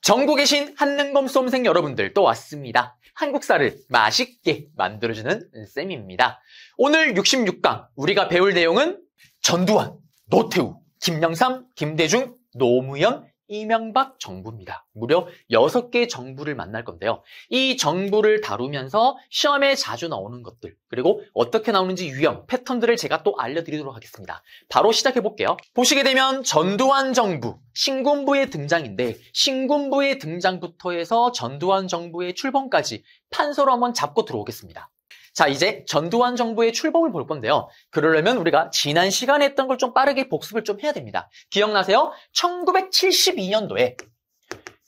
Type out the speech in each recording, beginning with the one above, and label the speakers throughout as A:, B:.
A: 전국에 계신 한능검 수험생 여러분들 또 왔습니다. 한국사를 맛있게 만들어주는 쌤입니다. 오늘 66강 우리가 배울 내용은 전두환, 노태우, 김영삼, 김대중, 노무현, 이명박 정부입니다. 무려 6개의 정부를 만날 건데요. 이 정부를 다루면서 시험에 자주 나오는 것들, 그리고 어떻게 나오는지 유형, 패턴들을 제가 또 알려드리도록 하겠습니다. 바로 시작해 볼게요. 보시게 되면 전두환 정부, 신군부의 등장인데 신군부의 등장부터 해서 전두환 정부의 출범까지 판서로 한번 잡고 들어오겠습니다. 자, 이제 전두환 정부의 출범을 볼 건데요. 그러려면 우리가 지난 시간에 했던 걸 좀 빠르게 복습을 좀 해야 됩니다. 기억나세요? 1972년도에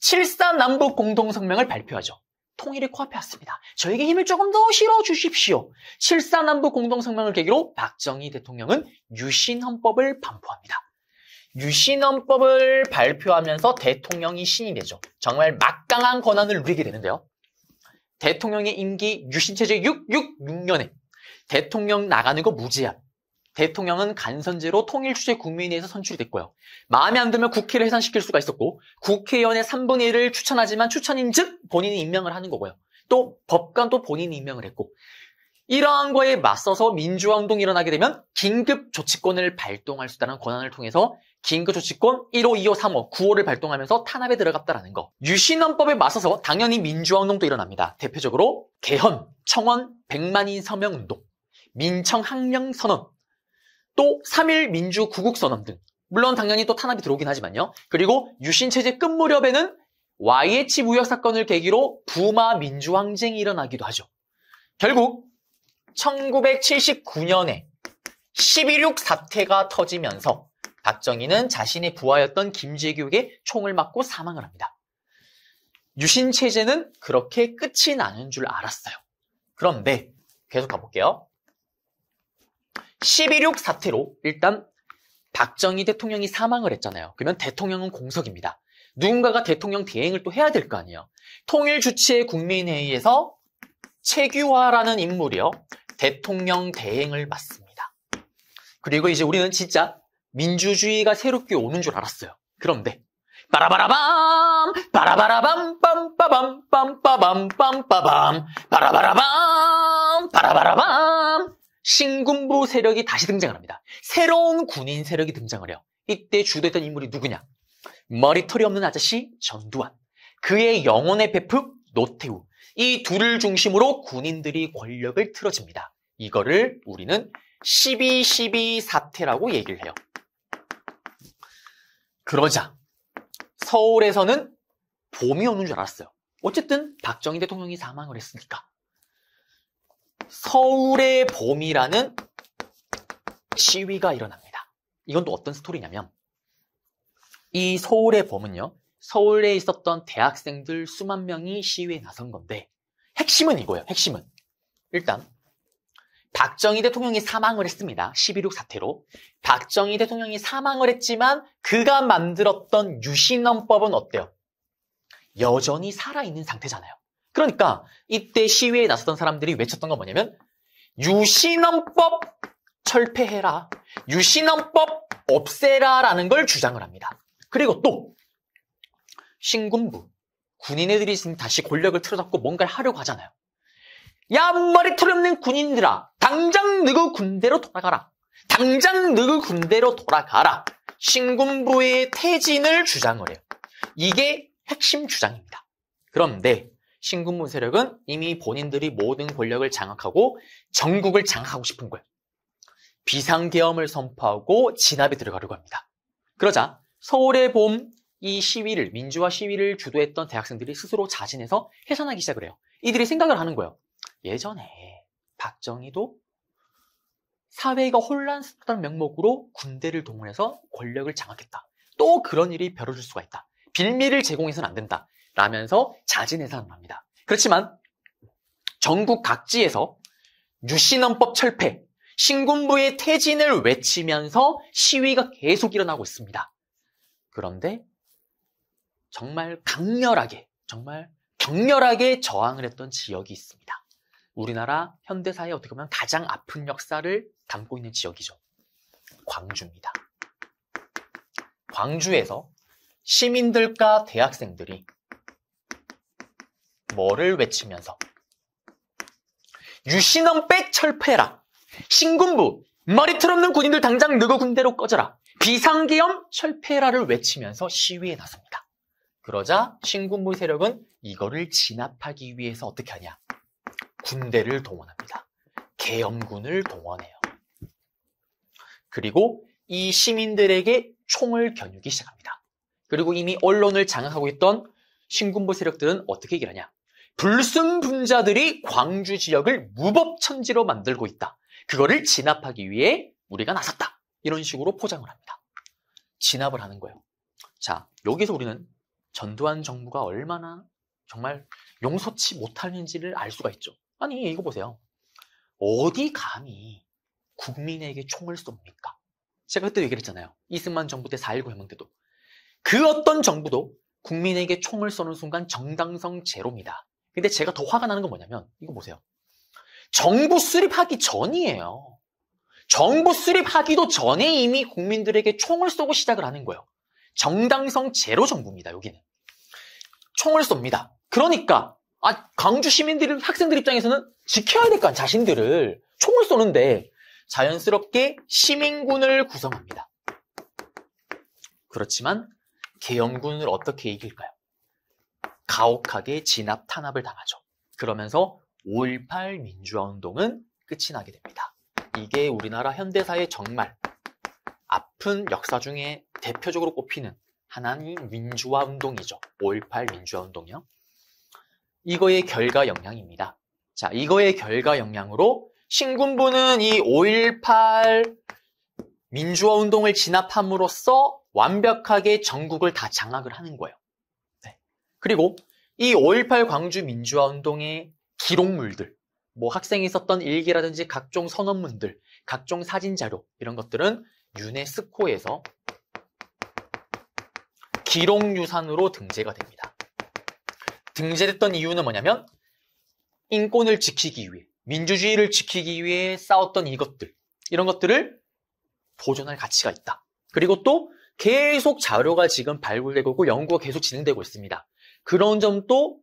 A: 7.4 남북 공동성명을 발표하죠. 통일이 코앞에 왔습니다. 저에게 힘을 조금 더 실어주십시오. 7.4 남북 공동성명을 계기로 박정희 대통령은 유신헌법을 반포합니다. 유신헌법을 발표하면서 대통령이 신이 되죠. 정말 막강한 권한을 누리게 되는데요. 대통령의 임기 유신체제 666년에 대통령 나가는 거 무제한. 대통령은 간선제로 통일주재 국민회의에서 선출이 됐고요. 마음에 안 들면 국회를 해산시킬 수가 있었고 국회의원의 3분의 1을 추천하지만 추천인 즉 본인이 임명을 하는 거고요. 또 법관도 본인이 임명을 했고 이러한 거에 맞서서 민주화운동이 일어나게 되면 긴급조치권을 발동할 수 있다는 권한을 통해서 긴급조치권 1호, 2호, 3호, 9호를 발동하면서 탄압에 들어갔다라는 거. 유신헌법에 맞서서 당연히 민주화운동도 일어납니다. 대표적으로 개헌, 청원, 100만인 서명운동, 민청항령선언, 또 3.1 민주구국선언 등. 물론 당연히 또 탄압이 들어오긴 하지만요. 그리고 유신체제 끝 무렵에는 YH 무역사건을 계기로 부마 민주항쟁이 일어나기도 하죠. 결국 1979년에 12.6 사태가 터지면서 박정희는 자신의 부하였던 김재규에게 총을 맞고 사망을 합니다. 유신체제는 그렇게 끝이 나는 줄 알았어요. 그런데 계속 가볼게요. 12.6 사태로 일단 박정희 대통령이 사망을 했잖아요. 그러면 대통령은 공석입니다. 누군가가 대통령 대행을 또 해야 될 거 아니에요. 통일주치의 국민회의에서 최규화라는 인물이요. 대통령 대행을 맡습니다. 그리고 이제 우리는 진짜 민주주의가 새롭게 오는 줄 알았어요. 그런데 빠라바라밤 빠라바라밤 빰빠밤 빰빠밤 빰빠밤 빠라바라밤 빠라바라밤 신군부 세력이 다시 등장을 합니다. 새로운 군인 세력이 등장을 해요. 이때 주도했던 인물이 누구냐? 머리털이 없는 아저씨 전두환, 그의 영혼의 베프 노태우, 이 둘을 중심으로 군인들이 권력을 틀어집니다. 이거를 우리는 12.12 사태라고 얘기를 해요. 그러자 서울에서는 봄이 오는 줄 알았어요. 어쨌든 박정희 대통령이 사망을 했으니까. 서울의 봄이라는 시위가 일어납니다. 이건 또 어떤 스토리냐면 이 서울의 봄은요. 서울에 있었던 대학생들 수만 명이 시위에 나선 건데 핵심은 이거예요. 핵심은. 일단 박정희 대통령이 사망을 했습니다. 12.6 사태로. 박정희 대통령이 사망을 했지만 그가 만들었던 유신헌법은 어때요? 여전히 살아있는 상태잖아요. 그러니까 이때 시위에 나섰던 사람들이 외쳤던 건 뭐냐면 유신헌법 철폐해라. 유신헌법 없애라 라는 걸 주장을 합니다. 그리고 또 신군부, 군인애들이 지금 다시 권력을 틀어잡고 뭔가를 하려고 하잖아요. 야, 머리털 없는 군인들아, 당장 너희 군대로 돌아가라. 당장 너희 군대로 돌아가라. 신군부의 퇴진을 주장을 해요. 이게 핵심 주장입니다. 그런데 신군부 세력은 이미 본인들이 모든 권력을 장악하고 전국을 장악하고 싶은 거예요. 비상계엄을 선포하고 진압에 들어가려고 합니다. 그러자 서울의 봄 이 시위를, 민주화 시위를 주도했던 대학생들이 스스로 자진해서 해산하기 시작을 해요. 이들이 생각을 하는 거예요. 예전에 박정희도 사회가 혼란스럽다는 명목으로 군대를 동원해서 권력을 장악했다. 또 그런 일이 벌어질 수가 있다. 빌미를 제공해서는 안 된다. 라면서 자진해산을 합니다. 그렇지만 전국 각지에서 유신헌법 철폐, 신군부의 퇴진을 외치면서 시위가 계속 일어나고 있습니다. 그런데 정말 강렬하게, 정말 격렬하게 저항을 했던 지역이 있습니다. 우리나라 현대사에 어떻게 보면 가장 아픈 역사를 담고 있는 지역이죠. 광주입니다. 광주에서 시민들과 대학생들이 뭐를 외치면서 유신헌 빽 철폐해라. 신군부 머리털 없는 군인들 당장 너그 군대로 꺼져라. 비상계엄 철폐해라를 외치면서 시위에 나섭니다. 그러자 신군부 세력은 이거를 진압하기 위해서 어떻게 하냐? 군대를 동원합니다. 계엄군을 동원해요. 그리고 이 시민들에게 총을 겨누기 시작합니다. 그리고 이미 언론을 장악하고 있던 신군부 세력들은 어떻게 얘기를 하냐? 불순분자들이 광주 지역을 무법천지로 만들고 있다. 그거를 진압하기 위해 우리가 나섰다. 이런 식으로 포장을 합니다. 진압을 하는 거예요. 자, 여기서 우리는 전두환 정부가 얼마나 정말 용서치 못하는지를 알 수가 있죠. 아니, 이거 보세요. 어디 감히 국민에게 총을 쏩니까? 제가 그때 얘기를 했잖아요. 이승만 정부 때 4.19 혁명 때도. 그 어떤 정부도 국민에게 총을 쏘는 순간 정당성 제로입니다. 근데 제가 더 화가 나는 건 뭐냐면 이거 보세요. 정부 수립하기 전이에요. 정부 수립하기도 전에 이미 국민들에게 총을 쏘고 시작을 하는 거예요. 정당성 제로 정부입니다. 여기는. 총을 쏩니다. 그러니까 광주 시민들, 학생들 입장에서는 지켜야 될 거 아니에요. 자신들을. 총을 쏘는데 자연스럽게 시민군을 구성합니다. 그렇지만 계엄군을 어떻게 이길까요? 가혹하게 진압, 탄압을 당하죠. 그러면서 5.18 민주화운동은 끝이 나게 됩니다. 이게 우리나라 현대사의 정말 아픈 역사 중에 대표적으로 꼽히는 하나의 민주화운동이죠. 5.18 민주화운동이요. 이거의 결과 영향입니다. 자, 이거의 결과 영향으로 신군부는 이 5.18 민주화운동을 진압함으로써 완벽하게 전국을 다 장악을 하는 거예요. 네. 그리고 이 5.18 광주 민주화운동의 기록물들, 뭐 학생이 썼던 일기라든지 각종 선언문들, 각종 사진자료 이런 것들은 유네스코에서 기록유산으로 등재가 됩니다. 등재됐던 이유는 뭐냐면 인권을 지키기 위해, 민주주의를 지키기 위해 싸웠던 이것들, 이런 것들을 보존할 가치가 있다. 그리고 또 계속 자료가 지금 발굴되고 있고 연구가 계속 진행되고 있습니다. 그런 점도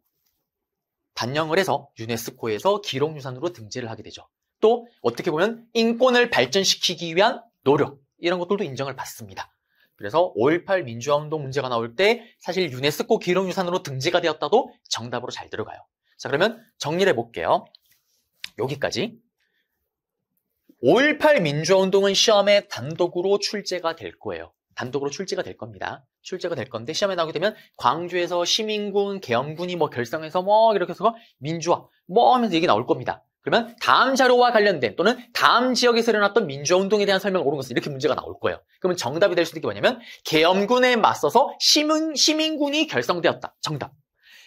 A: 반영을 해서 유네스코에서 기록유산으로 등재를 하게 되죠. 또 어떻게 보면 인권을 발전시키기 위한 노력, 이런 것들도 인정을 받습니다. 그래서 5.18 민주화운동 문제가 나올 때 사실 유네스코 기록유산으로 등재가 되었다도 정답으로 잘 들어가요. 자, 그러면 정리를 해볼게요. 여기까지. 5.18 민주화운동은 시험에 단독으로 출제가 될 거예요. 단독으로 출제가 될 겁니다. 출제가 될 건데 시험에 나오게 되면 광주에서 시민군, 계엄군이 뭐 결성해서 뭐 이렇게 해서 민주화 뭐 하면서 얘기 나올 겁니다. 그러면 다음 자료와 관련된 또는 다음 지역에서 일어났던 민주화운동에 대한 설명을 옳은 것은 이렇게 문제가 나올 거예요. 그러면 정답이 될 수 있는 게 뭐냐면 계엄군에 맞서서 시민군이 결성되었다. 정답.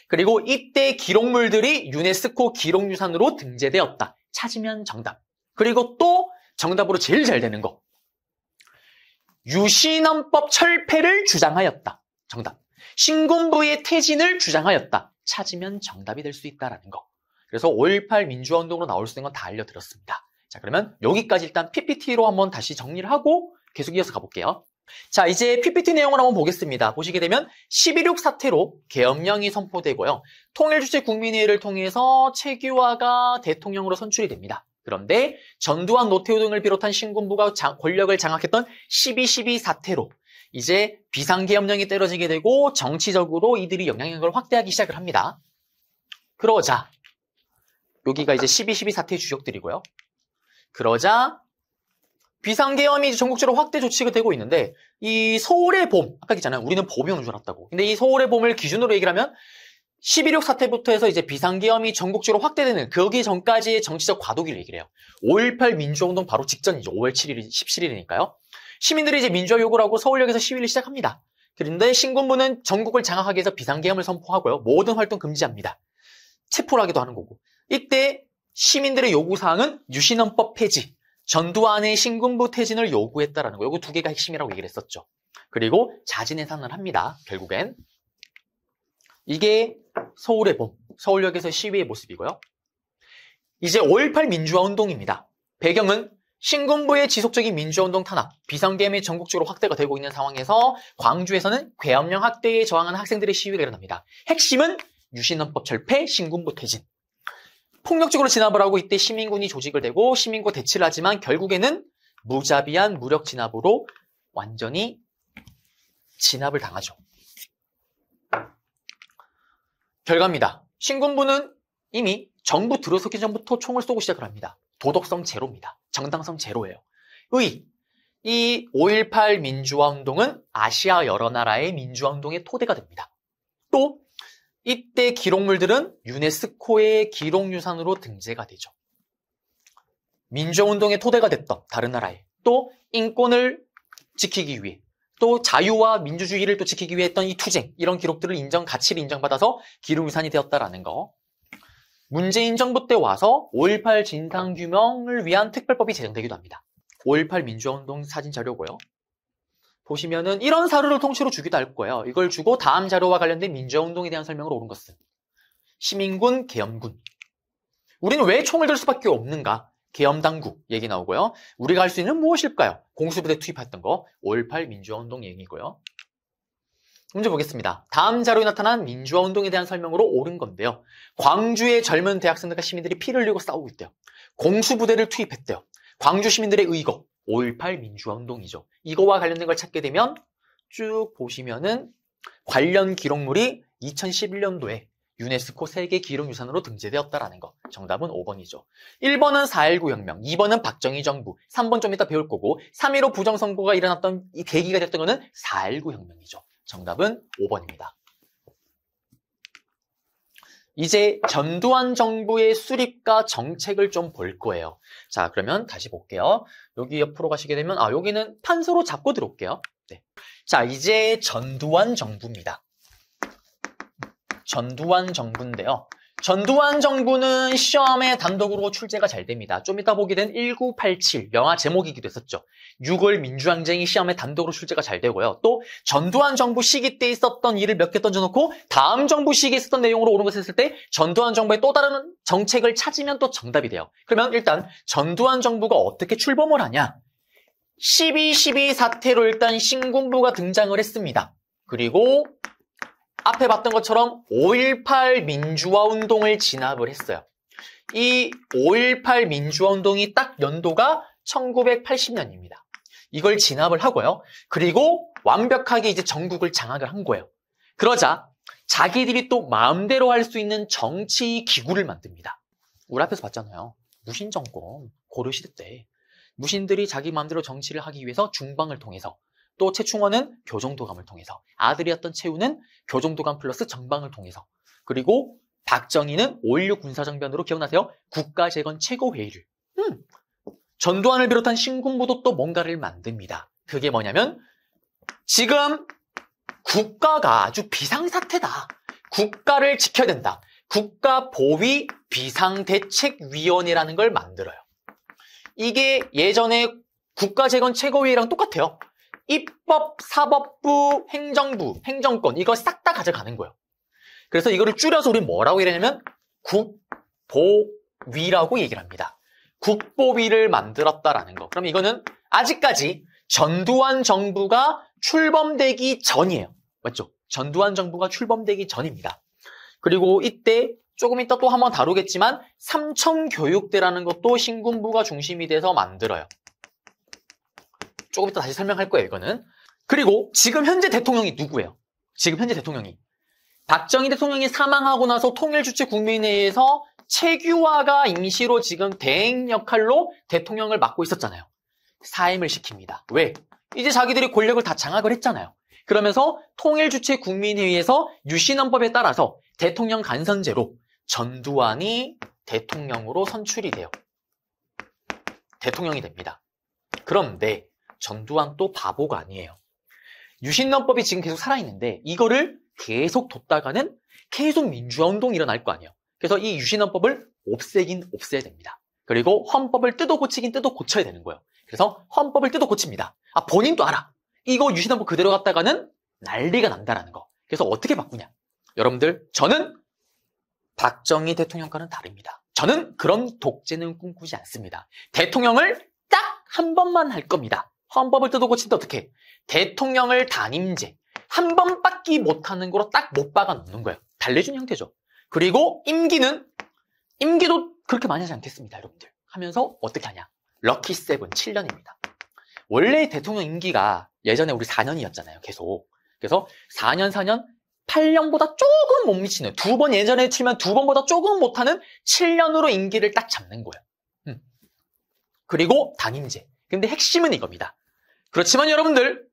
A: 그리고 이때 기록물들이 유네스코 기록유산으로 등재되었다. 찾으면 정답. 그리고 또 정답으로 제일 잘 되는 거. 유신헌법 철폐를 주장하였다. 정답. 신군부의 퇴진을 주장하였다. 찾으면 정답이 될 수 있다라는 거. 그래서 5.18 민주화운동으로 나올 수 있는 건 다 알려드렸습니다. 자, 그러면 여기까지 일단 PPT로 한번 다시 정리를 하고 계속 이어서 가볼게요. 자, 이제 PPT 내용을 한번 보겠습니다. 보시게 되면 11.6 사태로 계엄령이 선포되고요. 통일주체 국민회의를 통해서 최규하가 대통령으로 선출이 됩니다. 그런데 전두환, 노태우 등을 비롯한 신군부가 권력을 장악했던 12.12 사태로 이제 비상계엄령이 떨어지게 되고 정치적으로 이들이 영향력을 확대하기 시작을 합니다. 그러자 여기가 이제 12.12 사태의 주역들이고요. 그러자 비상계엄이 전국적으로 확대 조치가 되고 있는데 이 서울의 봄, 아까 있잖아요. 우리는 봄이 오는 줄 알았다고. 근데 이 서울의 봄을 기준으로 얘기를 하면 11.6 사태부터 해서 이제 비상계엄이 전국적으로 확대되는 거기 전까지의 정치적 과도기를 얘기를 해요. 5.18 민주화운동 바로 직전이죠. 5월 7일, 17일이니까요. 시민들이 이제 민주화 요구를 하고 서울역에서 시위를 시작합니다. 그런데 신군부는 전국을 장악하기 위해서 비상계엄을 선포하고요. 모든 활동 금지합니다. 체포를 하기도 하는 거고. 이때 시민들의 요구사항은 유신헌법 폐지, 전두환의 신군부 퇴진을 요구했다라는 거. 이거 두 개가 핵심이라고 얘기를 했었죠. 그리고 자진해산을 합니다. 결국엔. 이게 서울의 봄, 서울역에서 시위의 모습이고요. 이제 5.18 민주화운동입니다. 배경은 신군부의 지속적인 민주화운동 탄압, 비상계엄이 전국적으로 확대가 되고 있는 상황에서 광주에서는 계엄령 확대에 저항하는 학생들의 시위가 일어납니다. 핵심은 유신헌법 철폐, 신군부 퇴진. 폭력적으로 진압을 하고 이때 시민군이 조직을 대고 시민과 대치를 하지만 결국에는 무자비한 무력 진압으로 완전히 진압을 당하죠. 결과입니다. 신군부는 이미 정부 들어서기 전부터 총을 쏘고 시작을 합니다. 도덕성 제로입니다. 정당성 제로예요. 이 5.18 민주화운동은 아시아 여러 나라의 민주화운동의 토대가 됩니다. 또 이때 기록물들은 유네스코의 기록유산으로 등재가 되죠. 민주화운동의 토대가 됐던 다른 나라에 또 인권을 지키기 위해 또 자유와 민주주의를 또 지키기 위해 했던 이 투쟁, 이런 기록들을 가치를 인정받아서 기록유산이 되었다라는 거. 문재인 정부 때 와서 5.18 진상규명을 위한 특별법이 제정되기도 합니다. 5.18 민주화운동 사진 자료고요. 보시면은 이런 사료를 통째로 주기도 할 거예요. 이걸 주고 다음 자료와 관련된 민주화운동에 대한 설명을 옳은 것은 시민군, 계엄군. 우리는 왜 총을 들 수밖에 없는가? 계엄당국 얘기 나오고요. 우리가 할 수 있는 무엇일까요? 공수부대 투입했던 거, 5.18 민주화운동 얘기고요. 문제 보겠습니다. 다음 자료에 나타난 민주화운동에 대한 설명으로 옳은 건데요. 광주의 젊은 대학생들과 시민들이 피를 흘리고 싸우고 있대요. 공수부대를 투입했대요. 광주 시민들의 의거, 5.18 민주화운동이죠. 이거와 관련된 걸 찾게 되면 쭉 보시면은 관련 기록물이 2011년도에 유네스코 세계 기록유산으로 등재되었다라는 거. 정답은 5번이죠. 1번은 4.19 혁명, 2번은 박정희 정부, 3번 좀 이따 배울 거고 3.15 부정선거가 일어났던 이 계기가 됐던 거는 4.19 혁명이죠. 정답은 5번입니다. 이제 전두환 정부의 수립과 정책을 좀 볼 거예요. 자, 그러면 다시 볼게요. 여기 옆으로 가시게 되면 여기는 판서로 잡고 들어올게요. 네. 자, 이제 전두환 정부입니다. 전두환 정부인데요. 전두환 정부는 시험에 단독으로 출제가 잘 됩니다. 좀 이따 보게 된 1987 영화 제목이기도 했었죠. 6월 민주항쟁이 시험에 단독으로 출제가 잘 되고요. 또 전두환 정부 시기 때 있었던 일을 몇 개 던져놓고 다음 정부 시기에 있었던 내용으로 옳은 것을 했을 때 전두환 정부의 또 다른 정책을 찾으면 또 정답이 돼요. 그러면 일단 전두환 정부가 어떻게 출범을 하냐? 12.12 사태로 일단 신군부가 등장을 했습니다. 그리고 앞에 봤던 것처럼 5.18 민주화운동을 진압을 했어요. 이 5.18 민주화운동이 딱 연도가 1980년입니다. 이걸 진압을 하고요. 그리고 완벽하게 이제 전국을 장악을 한 거예요. 그러자 자기들이 또 마음대로 할 수 있는 정치 기구를 만듭니다. 우리 앞에서 봤잖아요. 무신정권, 고려시대 때 무신들이 자기 마음대로 정치를 하기 위해서 중방을 통해서 또 최충원은 교정도감을 통해서 아들이었던 최우는 교정도감 플러스 정방을 통해서 그리고 박정희는 5.16 군사정변으로 기억나세요? 국가재건 최고회의를 전두환을 비롯한 신군부도 또 뭔가를 만듭니다. 그게 뭐냐면 지금 국가가 아주 비상사태다. 국가를 지켜야 된다. 국가보위 비상대책위원회라는 걸 만들어요. 이게 예전에 국가재건 최고회의랑 똑같아요. 입법, 사법부, 행정부, 행정권 이거 싹 다 가져가는 거예요. 그래서 이거를 줄여서 우리 뭐라고 얘기하냐면 국보위라고 얘기를 합니다. 국보위를 만들었다라는 거. 그럼 이거는 아직까지 전두환 정부가 출범되기 전이에요. 맞죠? 전두환 정부가 출범되기 전입니다. 그리고 이때 조금 이따 또 한번 다루겠지만 삼청교육대라는 것도 신군부가 중심이 돼서 만들어요. 조금 이따 다시 설명할 거예요, 이거는. 그리고 지금 현재 대통령이 누구예요? 지금 현재 대통령이 박정희 대통령이 사망하고 나서 통일주체 국민회의에서 최규화가 임시로 지금 대행 역할로 대통령을 맡고 있었잖아요. 사임을 시킵니다. 왜? 이제 자기들이 권력을 다 장악을 했잖아요. 그러면서 통일주체 국민회의에서 유신헌법에 따라서 대통령 간선제로 전두환이 대통령으로 선출이 돼요. 대통령이 됩니다. 그런데 전두환 또 바보가 아니에요. 유신헌법이 지금 계속 살아있는데 이거를 계속 뒀다가는 계속 민주화운동이 일어날 거 아니에요. 그래서 이 유신헌법을 없애긴 없애야 됩니다. 그리고 헌법을 뜯어 고치긴 뜯어 고쳐야 되는 거예요. 그래서 헌법을 뜯어 고칩니다. 본인도 알아. 이거 유신헌법 그대로 갔다가는 난리가 난다라는 거. 그래서 어떻게 바꾸냐. 여러분들, 저는 박정희 대통령과는 다릅니다. 저는 그런 독재는 꿈꾸지 않습니다. 대통령을 딱 한 번만 할 겁니다. 헌법을 뜯어 고친다 어떻게? 대통령을 단임제, 한 번밖에 못하는 거로 딱 못 박아 놓는 거예요. 달래준 형태죠. 그리고 임기도 그렇게 많이 하지 않겠습니다, 여러분들. 하면서 어떻게 하냐? 럭키 세븐 7년입니다. 원래 대통령 임기가 예전에 우리 4년이었잖아요, 계속. 그래서 4년, 8년보다 조금 못 미치는, 2번 예전에 치면 2번보다 조금 못하는 7년으로 임기를 딱 잡는 거예요. 그리고 단임제. 근데 핵심은 이겁니다. 그렇지만 여러분들,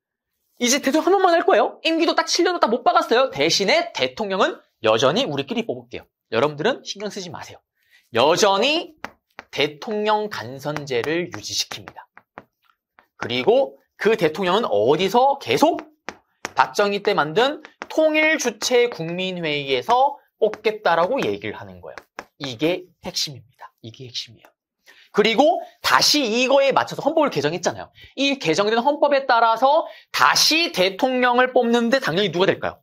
A: 이제 대통령 한 번만 할 거예요. 임기도 딱 7년도 딱 못 박았어요. 대신에 대통령은 여전히 우리끼리 뽑을게요. 여러분들은 신경 쓰지 마세요. 여전히 대통령 간선제를 유지시킵니다. 그리고 그 대통령은 어디서 계속 박정희 때 만든 통일주체 국민회의에서 뽑겠다라고 얘기를 하는 거예요. 이게 핵심입니다. 이게 핵심이에요. 그리고 다시 이거에 맞춰서 헌법을 개정했잖아요. 이 개정된 헌법에 따라서 다시 대통령을 뽑는데 당연히 누가 될까요?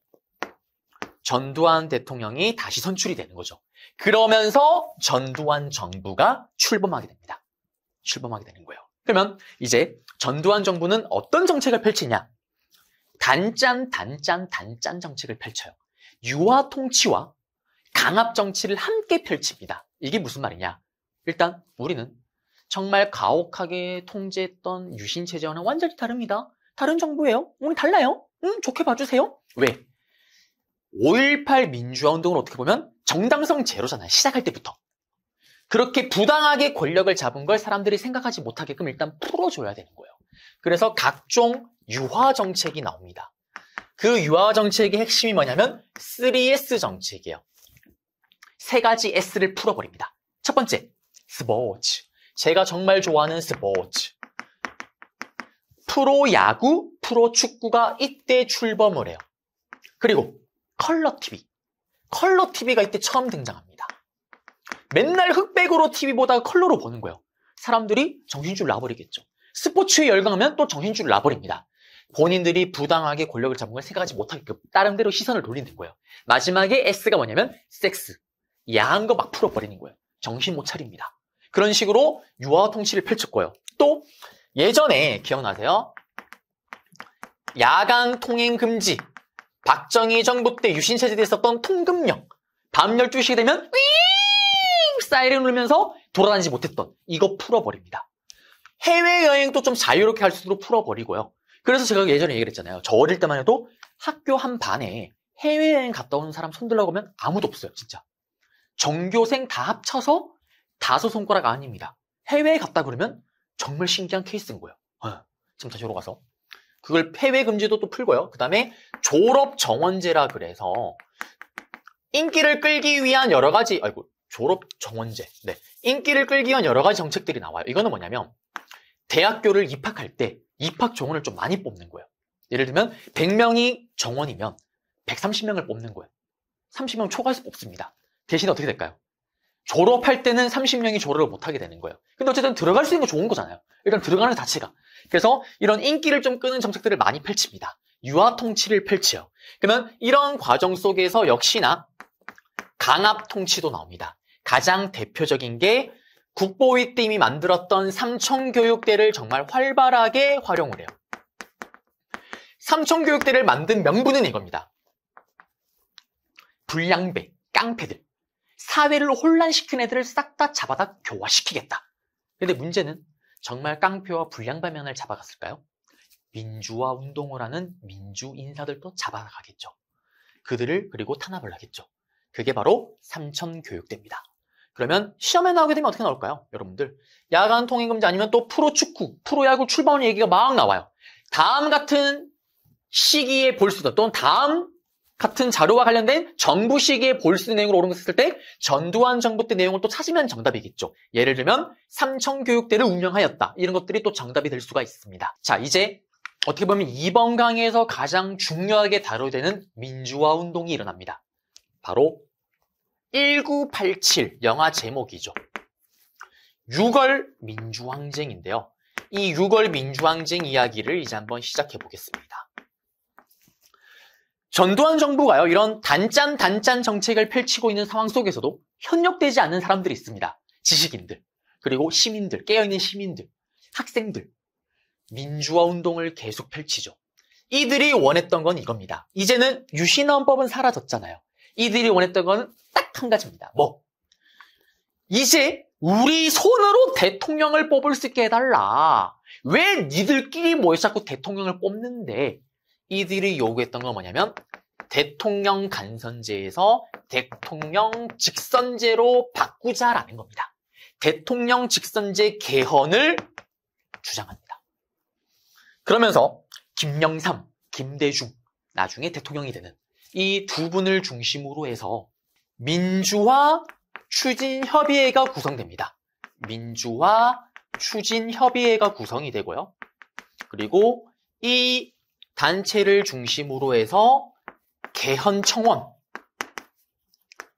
A: 전두환 대통령이 다시 선출이 되는 거죠. 그러면서 전두환 정부가 출범하게 됩니다. 출범하게 되는 거예요. 그러면 이제 전두환 정부는 어떤 정책을 펼치냐? 단짠 정책을 펼쳐요. 유화 통치와 강압 정치를 함께 펼칩니다. 이게 무슨 말이냐? 일단 우리는 정말 가혹하게 통제했던 유신 체제와는 완전히 다릅니다. 다른 정부예요. 우리 달라요. 좋게 봐주세요. 왜? 5.18 민주화 운동을 어떻게 보면 정당성 제로잖아요. 시작할 때부터. 그렇게 부당하게 권력을 잡은 걸 사람들이 생각하지 못하게끔 일단 풀어줘야 되는 거예요. 그래서 각종 유화 정책이 나옵니다. 그 유화 정책의 핵심이 뭐냐면 3S 정책이에요. 3가지 S를 풀어버립니다. 첫 번째, 스포츠. 제가 정말 좋아하는 스포츠. 프로야구, 프로축구가 이때 출범을 해요. 그리고 컬러 TV. 컬러 TV가 이때 처음 등장합니다. 맨날 흑백으로 TV 보다가 컬러로 보는 거예요. 사람들이 정신줄 놔버리겠죠. 스포츠에 열광하면 또 정신줄 놔버립니다. 본인들이 부당하게 권력을 잡은 걸 생각하지 못하게끔 다른 데로 시선을 돌리는 거예요. 마지막에 S가 뭐냐면 섹스. 야한 거 막 풀어버리는 거예요. 정신 못 차립니다. 그런 식으로 유화 통치를 펼쳤고요. 또 예전에 기억나세요? 야간 통행 금지. 박정희 정부 때 유신체제에 있었던 통금령. 밤 12시가 되면 윙! 사이렌 울면서 돌아다니지 못했던 이거 풀어버립니다. 해외여행도 좀 자유롭게 할 수 있도록 풀어버리고요. 그래서 제가 예전에 얘기를 했잖아요. 저 어릴 때만 해도 학교 한 반에 해외여행 갔다 오는 사람 손들라고 하면 아무도 없어요. 진짜. 전교생 다 합쳐서 5손가락 아닙니다. 해외에 갔다 그러면 정말 신기한 케이스인 거예요. 지금 다시 오러 가서. 그걸 해외 금지도 또 풀고요. 그 다음에 졸업 정원제라 그래서 인기를 끌기 위한 여러 가지, 졸업 정원제. 네. 인기를 끌기 위한 여러 가지 정책들이 나와요. 이거는 뭐냐면 대학교를 입학할 때 입학 정원을 좀 많이 뽑는 거예요. 예를 들면 100명이 정원이면 130명을 뽑는 거예요. 30명 초과해서 뽑습니다. 대신에 어떻게 될까요? 졸업할 때는 30명이 졸업을 못하게 되는 거예요. 근데 어쨌든 들어갈 수 있는 거 좋은 거잖아요. 일단 들어가는 자체가. 그래서 이런 인기를 좀 끄는 정책들을 많이 펼칩니다. 유화 통치를 펼쳐요. 그러면 이런 과정 속에서 역시나 강압 통치도 나옵니다. 가장 대표적인 게 국보위 때 이미 만들었던 삼청교육대를 정말 활발하게 활용을 해요. 삼청교육대를 만든 명분은 이겁니다. 불량배, 깡패들, 사회를 혼란시킨 애들을 싹 다 잡아다 교화시키겠다. 근데 문제는 정말 깡패와 불량배만을 잡아갔을까요? 민주화 운동을 하는 민주 인사들도 잡아가겠죠. 그들을 그리고 탄압을 하겠죠. 그게 바로 삼청교육대입니다. 그러면 시험에 나오게 되면 어떻게 나올까요? 여러분들 야간 통행금지 아니면 또 프로축구, 프로야구 출범하는 얘기가 막 나와요. 다음 같은 시기에 볼 수 있다. 또는 다음 같은 자료와 관련된 정부 시기에 볼 수 있는 내용으로 오른 것을 때 전두환 정부 때 내용을 또 찾으면 정답이겠죠. 예를 들면 삼청교육대를 운영하였다. 이런 것들이 또 정답이 될 수가 있습니다. 자, 이제 어떻게 보면 이번 강의에서 가장 중요하게 다뤄되는 민주화 운동이 일어납니다. 바로 1987 영화 제목이죠. 6월 민주항쟁인데요. 이 6월 민주항쟁 이야기를 이제 한번 시작해 보겠습니다. 전두환 정부가요, 이런 단짠 정책을 펼치고 있는 상황 속에서도 현역되지 않는 사람들이 있습니다. 지식인들, 그리고 시민들, 깨어있는 시민들, 학생들, 민주화 운동을 계속 펼치죠. 이들이 원했던 건 이겁니다. 이제는 유신헌법은 사라졌잖아요. 이들이 원했던 건 딱 한 가지입니다. 뭐? 이제 우리 손으로 대통령을 뽑을 수 있게 해달라. 왜 니들끼리 모여서 자꾸 대통령을 뽑는데? 이들이 요구했던 건 뭐냐면 대통령 간선제에서 대통령 직선제로 바꾸자라는 겁니다. 대통령 직선제 개헌을 주장합니다. 그러면서 김영삼, 김대중, 나중에 대통령이 되는 이 두 분을 중심으로 해서 민주화 추진협의회가 구성됩니다. 민주화 추진협의회가 구성이 되고요. 그리고 이 단체를 중심으로 해서 개헌청원.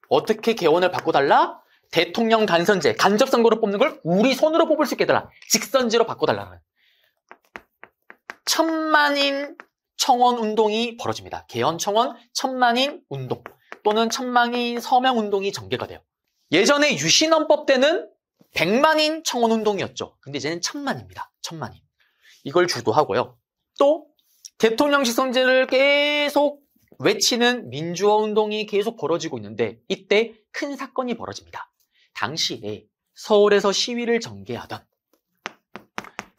A: 어떻게 개헌을 바꿔달라? 대통령 간선제, 간접선거로 뽑는 걸 우리 손으로 뽑을 수 있게 해달라. 직선제로 바꿔달라는 1000만인 청원 운동이 벌어집니다. 개헌청원 1000만인 운동 또는 1000만인 서명 운동이 전개가 돼요. 예전에 유신헌법 때는 100만인 청원 운동이었죠. 근데 이제는 1000만입니다. 1000만인. 이걸 주도하고요. 또 대통령 직선제를 계속 외치는 민주화 운동이 계속 벌어지고 있는데 이때 큰 사건이 벌어집니다. 당시에 서울에서 시위를 전개하던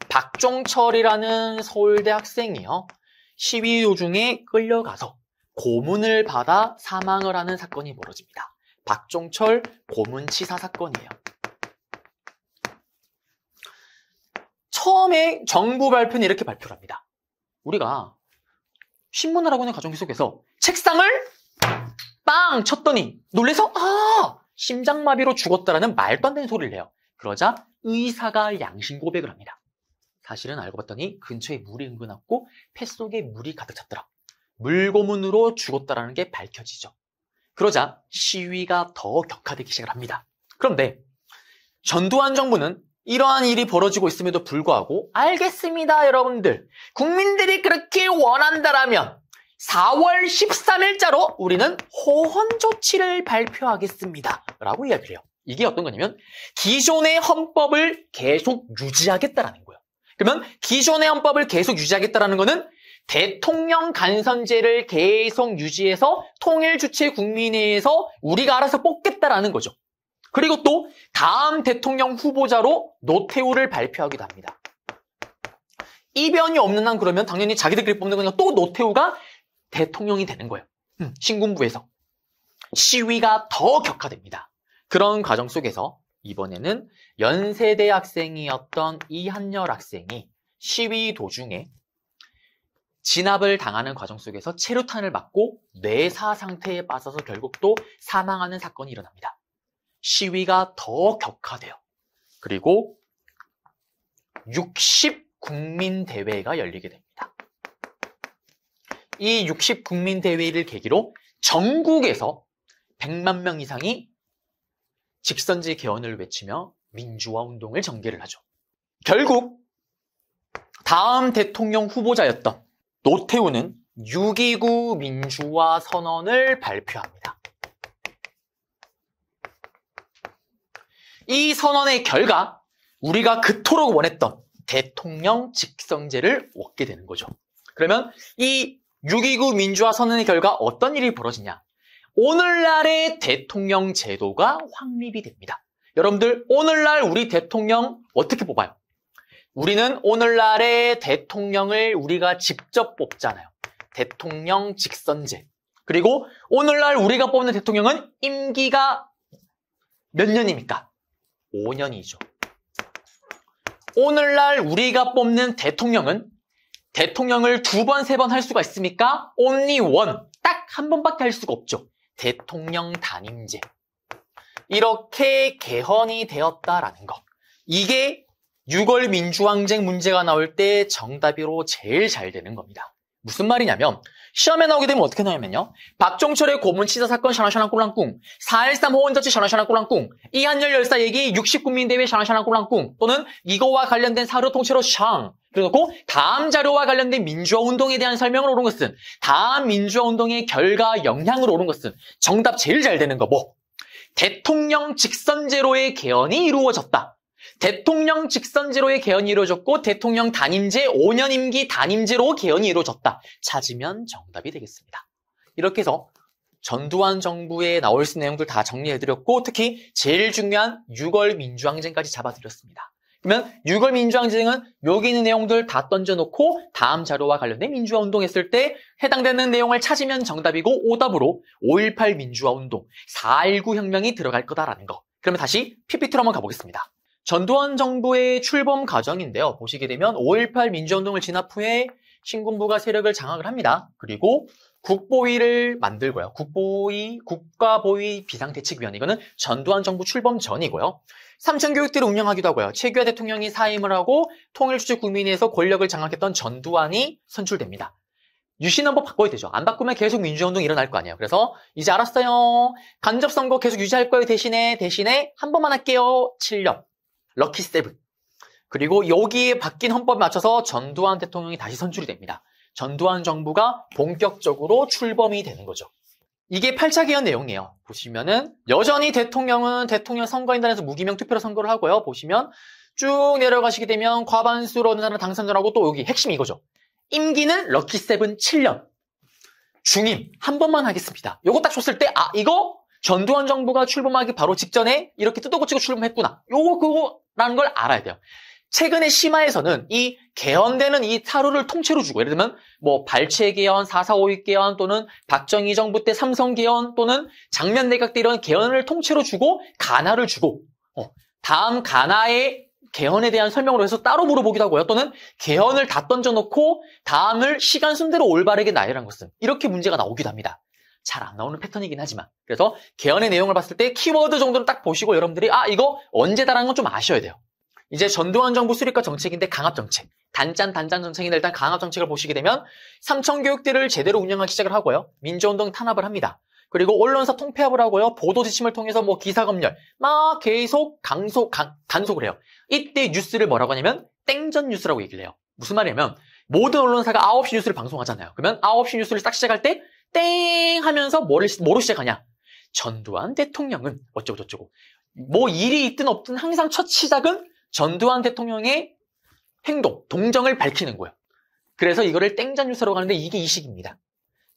A: 박종철이라는 서울대 학생이요. 시위 도중에 끌려가서 고문을 받아 사망을 하는 사건이 벌어집니다. 박종철 고문치사 사건이에요. 처음에 정부 발표는 이렇게 발표를 합니다. 우리가 신문을 하고 있는 과정 속에서 책상을 빵 쳤더니 놀래서 심장마비로 죽었다라는 말도 안 되는 소리를 내요. 그러자 의사가 양심 고백을 합니다. 사실은 알고 봤더니 근처에 물이 은근했고 폐속에 물이 가득 찼더라. 물고문으로 죽었다라는 게 밝혀지죠. 그러자 시위가 더 격화되기 시작을 합니다. 그런데 전두환 정부는 이러한 일이 벌어지고 있음에도 불구하고 알겠습니다, 여러분들. 국민들이 그렇게 원한다라면 4월 13일자로 우리는 호헌 조치를 발표하겠습니다. 라고 이야기를 해요. 이게 어떤 거냐면 기존의 헌법을 계속 유지하겠다라는 거예요. 그러면 기존의 헌법을 계속 유지하겠다라는 거는 대통령 간선제를 계속 유지해서 통일주체 국민회에서 우리가 알아서 뽑겠다라는 거죠. 그리고 또 다음 대통령 후보자로 노태우를 발표하기도 합니다. 이변이 없는 한 그러면 당연히 자기들끼리 뽑는 거니까 또 노태우가 대통령이 되는 거예요. 신군부에서. 시위가 더 격화됩니다. 그런 과정 속에서 이번에는 연세대 학생이었던 이한열 학생이 시위 도중에 진압을 당하는 과정 속에서 체류탄을 맞고 뇌사 상태에 빠져서 결국 또 사망하는 사건이 일어납니다. 시위가 더 격화돼요. 그리고 60국민대회가 열리게 됩니다. 이 60국민대회를 계기로 전국에서 100만 명 이상이 직선제 개헌을 외치며 민주화 운동을 전개를 하죠. 결국 다음 대통령 후보자였던 노태우는 6.29 민주화 선언을 발표합니다. 이 선언의 결과 우리가 그토록 원했던 대통령 직선제를 얻게 되는 거죠. 그러면 이 6.29 민주화 선언의 결과 어떤 일이 벌어지냐? 오늘날의 대통령 제도가 확립이 됩니다. 여러분들 오늘날 우리 대통령 어떻게 뽑아요? 우리는 오늘날의 대통령을 우리가 직접 뽑잖아요. 대통령 직선제. 그리고 오늘날 우리가 뽑는 대통령은 임기가 몇 년입니까? 5년이죠. 오늘날 우리가 뽑는 대통령은 대통령을 2번, 3번 할 수가 있습니까? only one. 딱 한 번밖에 할 수가 없죠. 대통령 단임제. 이렇게 개헌이 되었다라는 거. 이게 6월 민주항쟁 문제가 나올 때 정답으로 제일 잘 되는 겁니다. 무슨 말이냐면 시험에 나오게 되면 어떻게 나오냐면요. 박종철의 고문치사 사건 샤나샤나 꿀랑꿍, 4.13 호원자치 샤나샤나 꿀랑꿍, 이한열 열사 얘기 60국민대회 샤나샤나 꿀랑꿍, 또는 이거와 관련된 사료 통째로 샹. 그래놓고 다음 자료와 관련된 민주화 운동에 대한 설명을 옳은 것은, 다음 민주화 운동의 결과 영향을 옳은 것은 정답 제일 잘 되는 거 뭐? 대통령 직선제로의 개헌이 이루어졌다. 대통령 직선제로의 개헌이 이루어졌고 대통령 단임제 5년 임기 단임제로 개헌이 이루어졌다. 찾으면 정답이 되겠습니다. 이렇게 해서 전두환 정부에 나올 수 있는 내용들 다 정리해드렸고 특히 제일 중요한 6월 민주항쟁까지 잡아드렸습니다. 그러면 6월 민주항쟁은 여기 있는 내용들 다 던져놓고 다음 자료와 관련된 민주화 운동했을 때 해당되는 내용을 찾으면 정답이고 오답으로 5.18 민주화 운동, 4.19 혁명이 들어갈 거다라는 거. 그러면 다시 PPT로 한번 가보겠습니다. 전두환 정부의 출범 과정인데요. 보시게 되면 5.18 민주화 운동을 진압 후에 신군부가 세력을 장악을 합니다. 그리고 국보위를 만들고요. 국보위, 국가보위 비상대책위원회. 이거는 전두환 정부 출범 전이고요. 삼천교육대를 운영하기도 하고요. 최규하 대통령이 사임을 하고 통일주체국민회에서 권력을 장악했던 전두환이 선출됩니다. 유신 한번 바꿔야 되죠. 안 바꾸면 계속 민주화운동이 일어날 거 아니에요. 그래서 이제 알았어요. 간접선거 계속 유지할 거예요. 대신에 한 번만 할게요. 7년. 럭키 세븐. 그리고 여기에 바뀐 헌법에 맞춰서 전두환 대통령이 다시 선출이 됩니다. 전두환 정부가 본격적으로 출범이 되는 거죠. 이게 8차 개헌 내용이에요. 보시면은 여전히 대통령은 대통령 선거인단에서 무기명 투표로 선거를 하고요. 보시면 쭉 내려가시게 되면 과반수로 어느 나라 당선을 하고 또 여기 핵심이 이거죠. 임기는 럭키 세븐 7년. 중임 한 번만 하겠습니다. 요거 딱 줬을 때 이거 전두환 정부가 출범하기 바로 직전에 이렇게 뜯어고치고 출범했구나. 그거라는 걸 알아야 돼요. 최근에 심화에서는 이 개헌되는 이 사루를 통째로 주고 예를 들면 뭐 발췌 개헌, 4.4.5.1 개헌 또는 박정희 정부 때 삼성 개헌 또는 장면 내각 때 이런 개헌을 통째로 주고 가나를 주고 다음 가나의 개헌에 대한 설명으로 해서 따로 물어보기도 하고요. 또는 개헌을 다 던져놓고 다음을 시간 순대로 올바르게 나열한 것은 이렇게 문제가 나오기도 합니다. 잘 안 나오는 패턴이긴 하지만 그래서 개헌의 내용을 봤을 때 키워드 정도는 딱 보시고 여러분들이 이거 언제다라는 건 좀 아셔야 돼요. 이제 전두환 정부 수립과 정책인데 강압정책, 단짠 정책인데 일단 강압정책을 보시게 되면 삼천교육대를 제대로 운영하기 시작을 하고요. 민주운동 탄압을 합니다. 그리고 언론사 통폐합을 하고요. 보도 지침을 통해서 뭐 기사검열 막 계속 단속을 해요. 이때 뉴스를 뭐라고 하냐면 땡전 뉴스라고 얘기를 해요. 무슨 말이냐면 모든 언론사가 9시 뉴스를 방송하잖아요. 그러면 9시 뉴스를 딱 시작할 때 땡 하면서 뭐로 시작하냐. 전두환 대통령은 어쩌고저쩌고 뭐 일이 있든 없든 항상 첫 시작은 전두환 대통령의 행동, 동정을 밝히는 거예요. 그래서 이거를 땡전 뉴스라고 하는데 이게 이식입니다.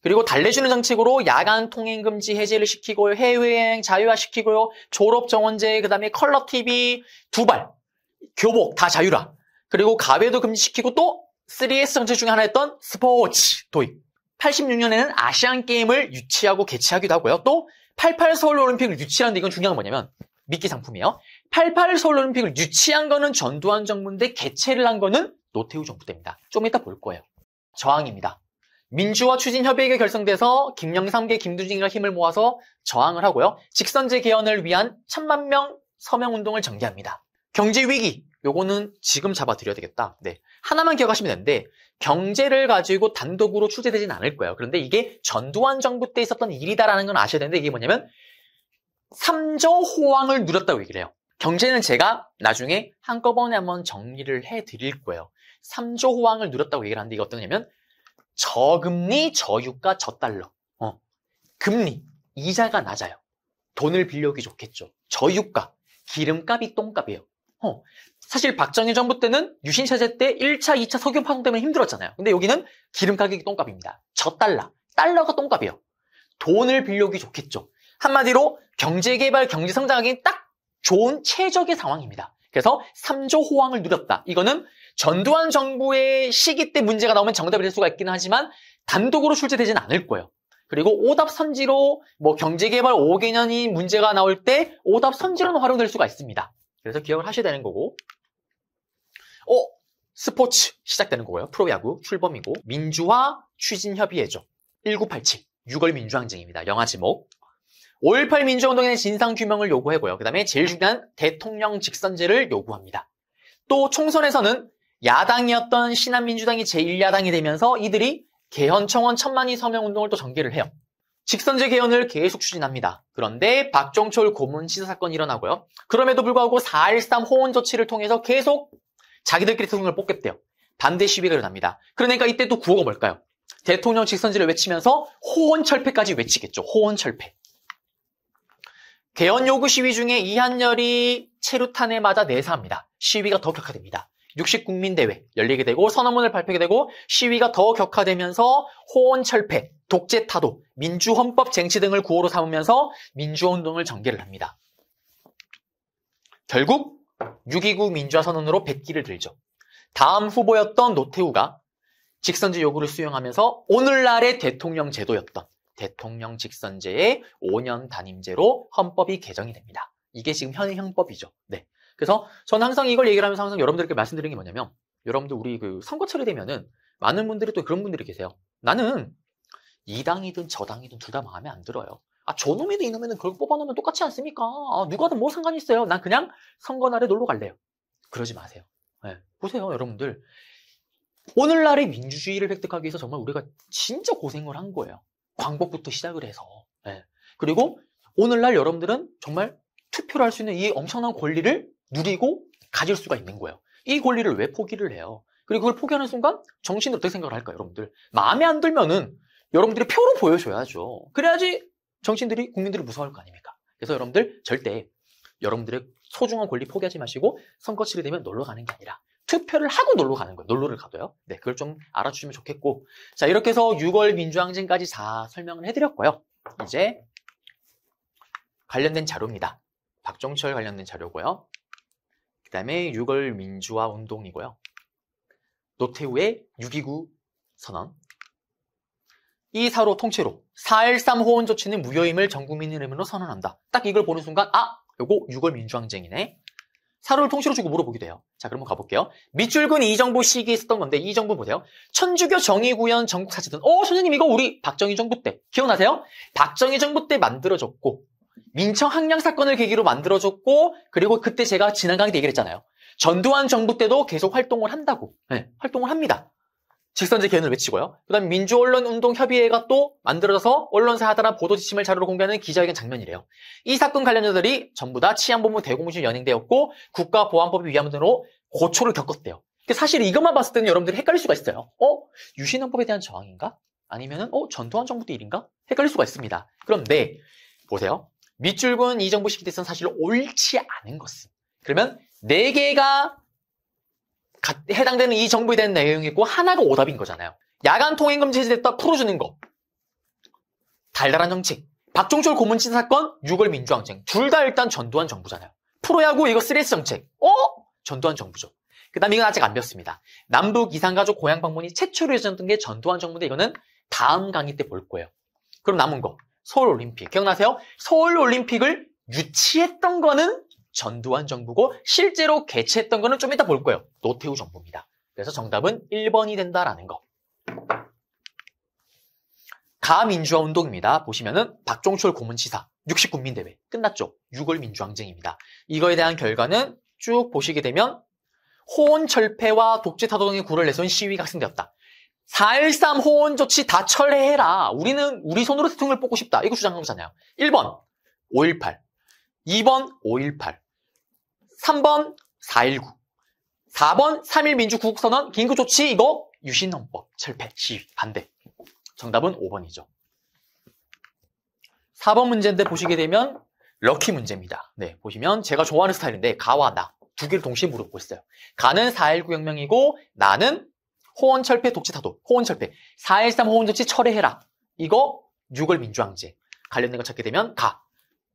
A: 그리고 달래주는 정책으로 야간 통행 금지 해제를 시키고요. 해외여행 자유화시키고요. 졸업 정원제, 그다음에 컬러 TV, 두발, 교복 다 자유화. 그리고 가외도 금지시키고 또 3S 정책 중에 하나였던 스포츠 도입. 86년에는 아시안 게임을 유치하고 개최하기도 하고요. 또 88 서울 올림픽을 유치하는데 이건 중요한 건 뭐냐면 미끼 상품이에요. 88 서울 올림픽을 유치한 거는 전두환 정부인데 개최를 한 거는 노태우 정부 때입니다. 좀 이따 볼 거예요. 저항입니다. 민주화 추진 협의회가 결성돼서 김영삼계 김두진이가 힘을 모아서 저항을 하고요. 직선제 개헌을 위한 1000만 명 서명 운동을 전개합니다. 경제 위기, 요거는 지금 잡아드려야 되겠다. 네, 하나만 기억하시면 되는데 경제를 가지고 단독으로 출제되진 않을 거예요. 그런데 이게 전두환 정부 때 있었던 일이다라는 건 아셔야 되는데 이게 뭐냐면 3조 호황을 누렸다고 얘기를 해요. 경제는 제가 나중에 한꺼번에 한번 정리를 해드릴 거예요. 3조 호황을 누렸다고 얘기를 하는데 이게 어떤 거냐면 저금리, 저유가, 저달러. 금리, 이자가 낮아요. 돈을 빌려오기 좋겠죠. 저유가, 기름값이 똥값이에요. 사실 박정희 정부 때는 유신체제 때 1차, 2차 석유 파동 때문에 힘들었잖아요. 근데 여기는 기름 가격이 똥값입니다. 저달러, 달러가 똥값이에요. 돈을 빌려오기 좋겠죠. 한마디로 경제개발, 경제성장하기엔 딱 좋은 최적의 상황입니다. 그래서 3조 호황을 누렸다. 이거는 전두환 정부의 시기 때 문제가 나오면 정답이 될 수가 있기는 하지만 단독으로 출제되지는 않을 거예요. 그리고 오답 선지로 뭐 경제개발 5개년이 문제가 나올 때 오답 선지로는 활용될 수가 있습니다. 그래서 기억을 하셔야 되는 거고 스포츠 시작되는 거고요. 프로야구 출범이고 민주화 추진협의회죠. 1987 6월 민주항쟁입니다. 영화 제목 5.18 민주운동의 진상규명을 요구하고요. 그 다음에 제일 중요한 대통령 직선제를 요구합니다. 또 총선에서는 야당이었던 신한민주당이 제1야당이 되면서 이들이 개헌 청원 1000만이 서명운동을 또 전개를 해요. 직선제 개헌을 계속 추진합니다. 그런데 박종철 고문 시사 사건이 일어나고요. 그럼에도 불구하고 4.13 호원 조치를 통해서 계속 자기들끼리 대통령을 뽑겠대요. 반대 시위가 일어납니다. 그러니까 이때 또 구호가 뭘까요? 대통령 직선제를 외치면서 호원 철폐까지 외치겠죠. 호원 철폐. 개헌 요구 시위 중에 이한열이 체류탄에 맞아 내사합니다. 시위가 더 격화됩니다. 60국민대회 열리게 되고 선언문을 발표하게 되고 시위가 더 격화되면서 호언철폐, 독재타도, 민주헌법 쟁취 등을 구호로 삼으면서 민주화운동을 전개를 합니다. 결국 6.29 민주화선언으로 백기를 들죠. 다음 후보였던 노태우가 직선제 요구를 수용하면서 오늘날의 대통령 제도였던 대통령 직선제의 5년 단임제로 헌법이 개정이 됩니다. 이게 지금 현 형법이죠. 네. 그래서 저는 항상 이걸 얘기를 하면서 항상 여러분들께 말씀드리는 게 뭐냐면 여러분들 우리 그 선거철이 되면은 많은 분들이 또 그런 분들이 계세요. 나는 이 당이든 저 당이든 둘 다 마음에 안 들어요. 아, 저놈이든 이놈이든 그걸 뽑아놓으면 똑같지 않습니까? 아, 누가든 뭐 상관이 있어요. 난 그냥 선거 날에 놀러 갈래요. 그러지 마세요. 네. 보세요, 여러분들. 오늘날의 민주주의를 획득하기 위해서 정말 우리가 진짜 고생을 한 거예요. 광복부터 시작을 해서. 네. 그리고 오늘날 여러분들은 정말 투표를 할 수 있는 이 엄청난 권리를 누리고 가질 수가 있는 거예요. 이 권리를 왜 포기를 해요? 그리고 그걸 포기하는 순간 정치인들 어떻게 생각을 할까요, 여러분들? 마음에 안 들면은 여러분들이 표로 보여줘야죠. 그래야지 정치인들이, 국민들이 무서워할 거 아닙니까? 그래서 여러분들 절대 여러분들의 소중한 권리 포기하지 마시고 선거철이 되면 놀러 가는 게 아니라 투표를 하고 놀러 가는 거예요. 놀러를 가도요. 네, 그걸 좀 알아주시면 좋겠고. 자, 이렇게 해서 6월 민주항쟁까지 다 설명을 해드렸고요. 이제 관련된 자료입니다. 박종철 관련된 자료고요. 그 다음에 6월 민주화 운동이고요. 노태우의 6.29 선언. 이 사로 통째로 4.13 호언 조치는 무효임을 전 국민 이름으로 선언한다. 딱 이걸 보는 순간 요거 6월 민주항쟁이네. 사로를 통째로 주고 물어보기도 해요. 자, 그러면 가볼게요. 밑줄근 이정부 시기에 있었던 건데 이 정부 보세요. 천주교 정의구현 전국사진은 선생님 이거 우리 박정희 정부 때 기억나세요? 박정희 정부 때 만들어졌고 민청 항량 사건을 계기로 만들어졌고 그리고 그때 제가 지난 강의 때 얘기를 했잖아요. 전두환 정부 때도 계속 활동을 한다고. 네, 활동을 합니다. 직선제 개헌을 외치고요. 그 다음에 민주언론운동협의회가 또 만들어져서 언론사 하다나 보도 지침을 자료로 공개하는 기자회견 장면이래요. 이 사건 관련자들이 전부 다 치안본부 대공무실 연행되었고 국가보안법에 위반으로 등으로 고초를 겪었대요. 사실 이것만 봤을 때는 여러분들이 헷갈릴 수가 있어요. 유신헌법에 대한 저항인가? 아니면은 전두환 정부 때 일인가? 헷갈릴 수가 있습니다. 그런데 보세요. 밑줄근 이 정부 시기 때는 사실 옳지 않은 것은. 그러면 4개가 해당되는 이 정부에 대한 내용이 있고 하나가 오답인 거잖아요. 야간 통행금지 해제됐다 풀어주는 거. 달달한 정책. 박종철 고문친 사건, 6월 민주항쟁. 둘 다 일단 전두환 정부잖아요. 프로야구 이거 3S 정책. 전두환 정부죠. 그 다음에 이건 아직 안 배웠습니다. 남북 이산가족 고향 방문이 최초로 이루어졌던 게 전두환 정부인데 이거는 다음 강의 때 볼 거예요. 그럼 남은 거. 서울올림픽. 기억나세요? 서울올림픽을 유치했던 거는 전두환 정부고 실제로 개최했던 거는 좀 이따 볼 거예요. 노태우 정부입니다. 그래서 정답은 1번이 된다라는 거. 가민주화 운동입니다. 보시면은 박종철 고문치사 60국민대회 끝났죠. 6월 민주항쟁입니다. 이거에 대한 결과는 쭉 보시게 되면 호언철폐와 독재타도 등의 구호를 내세운 시위가 확산되었다. 4.13 호언 조치 다 철회해라. 우리는 우리 손으로 대통령을 뽑고 싶다. 이거 주장한 거잖아요. 1번 5.18 2번 5.18 3번 4.19 4번 3.1 민주구국선언 긴급조치 이거 유신헌법 철폐 시위 반대. 정답은 5번이죠. 4번 문제인데 보시게 되면 럭키 문제입니다. 네, 보시면 제가 좋아하는 스타일인데 가와 나 두 개를 동시에 물어보고 있어요. 가는 4.19 혁명이고 나는 호언철폐 독재타도 호언철폐 4.13 호언조치 철회해라. 이거 6월 민주항쟁 관련된 거 찾게 되면 가.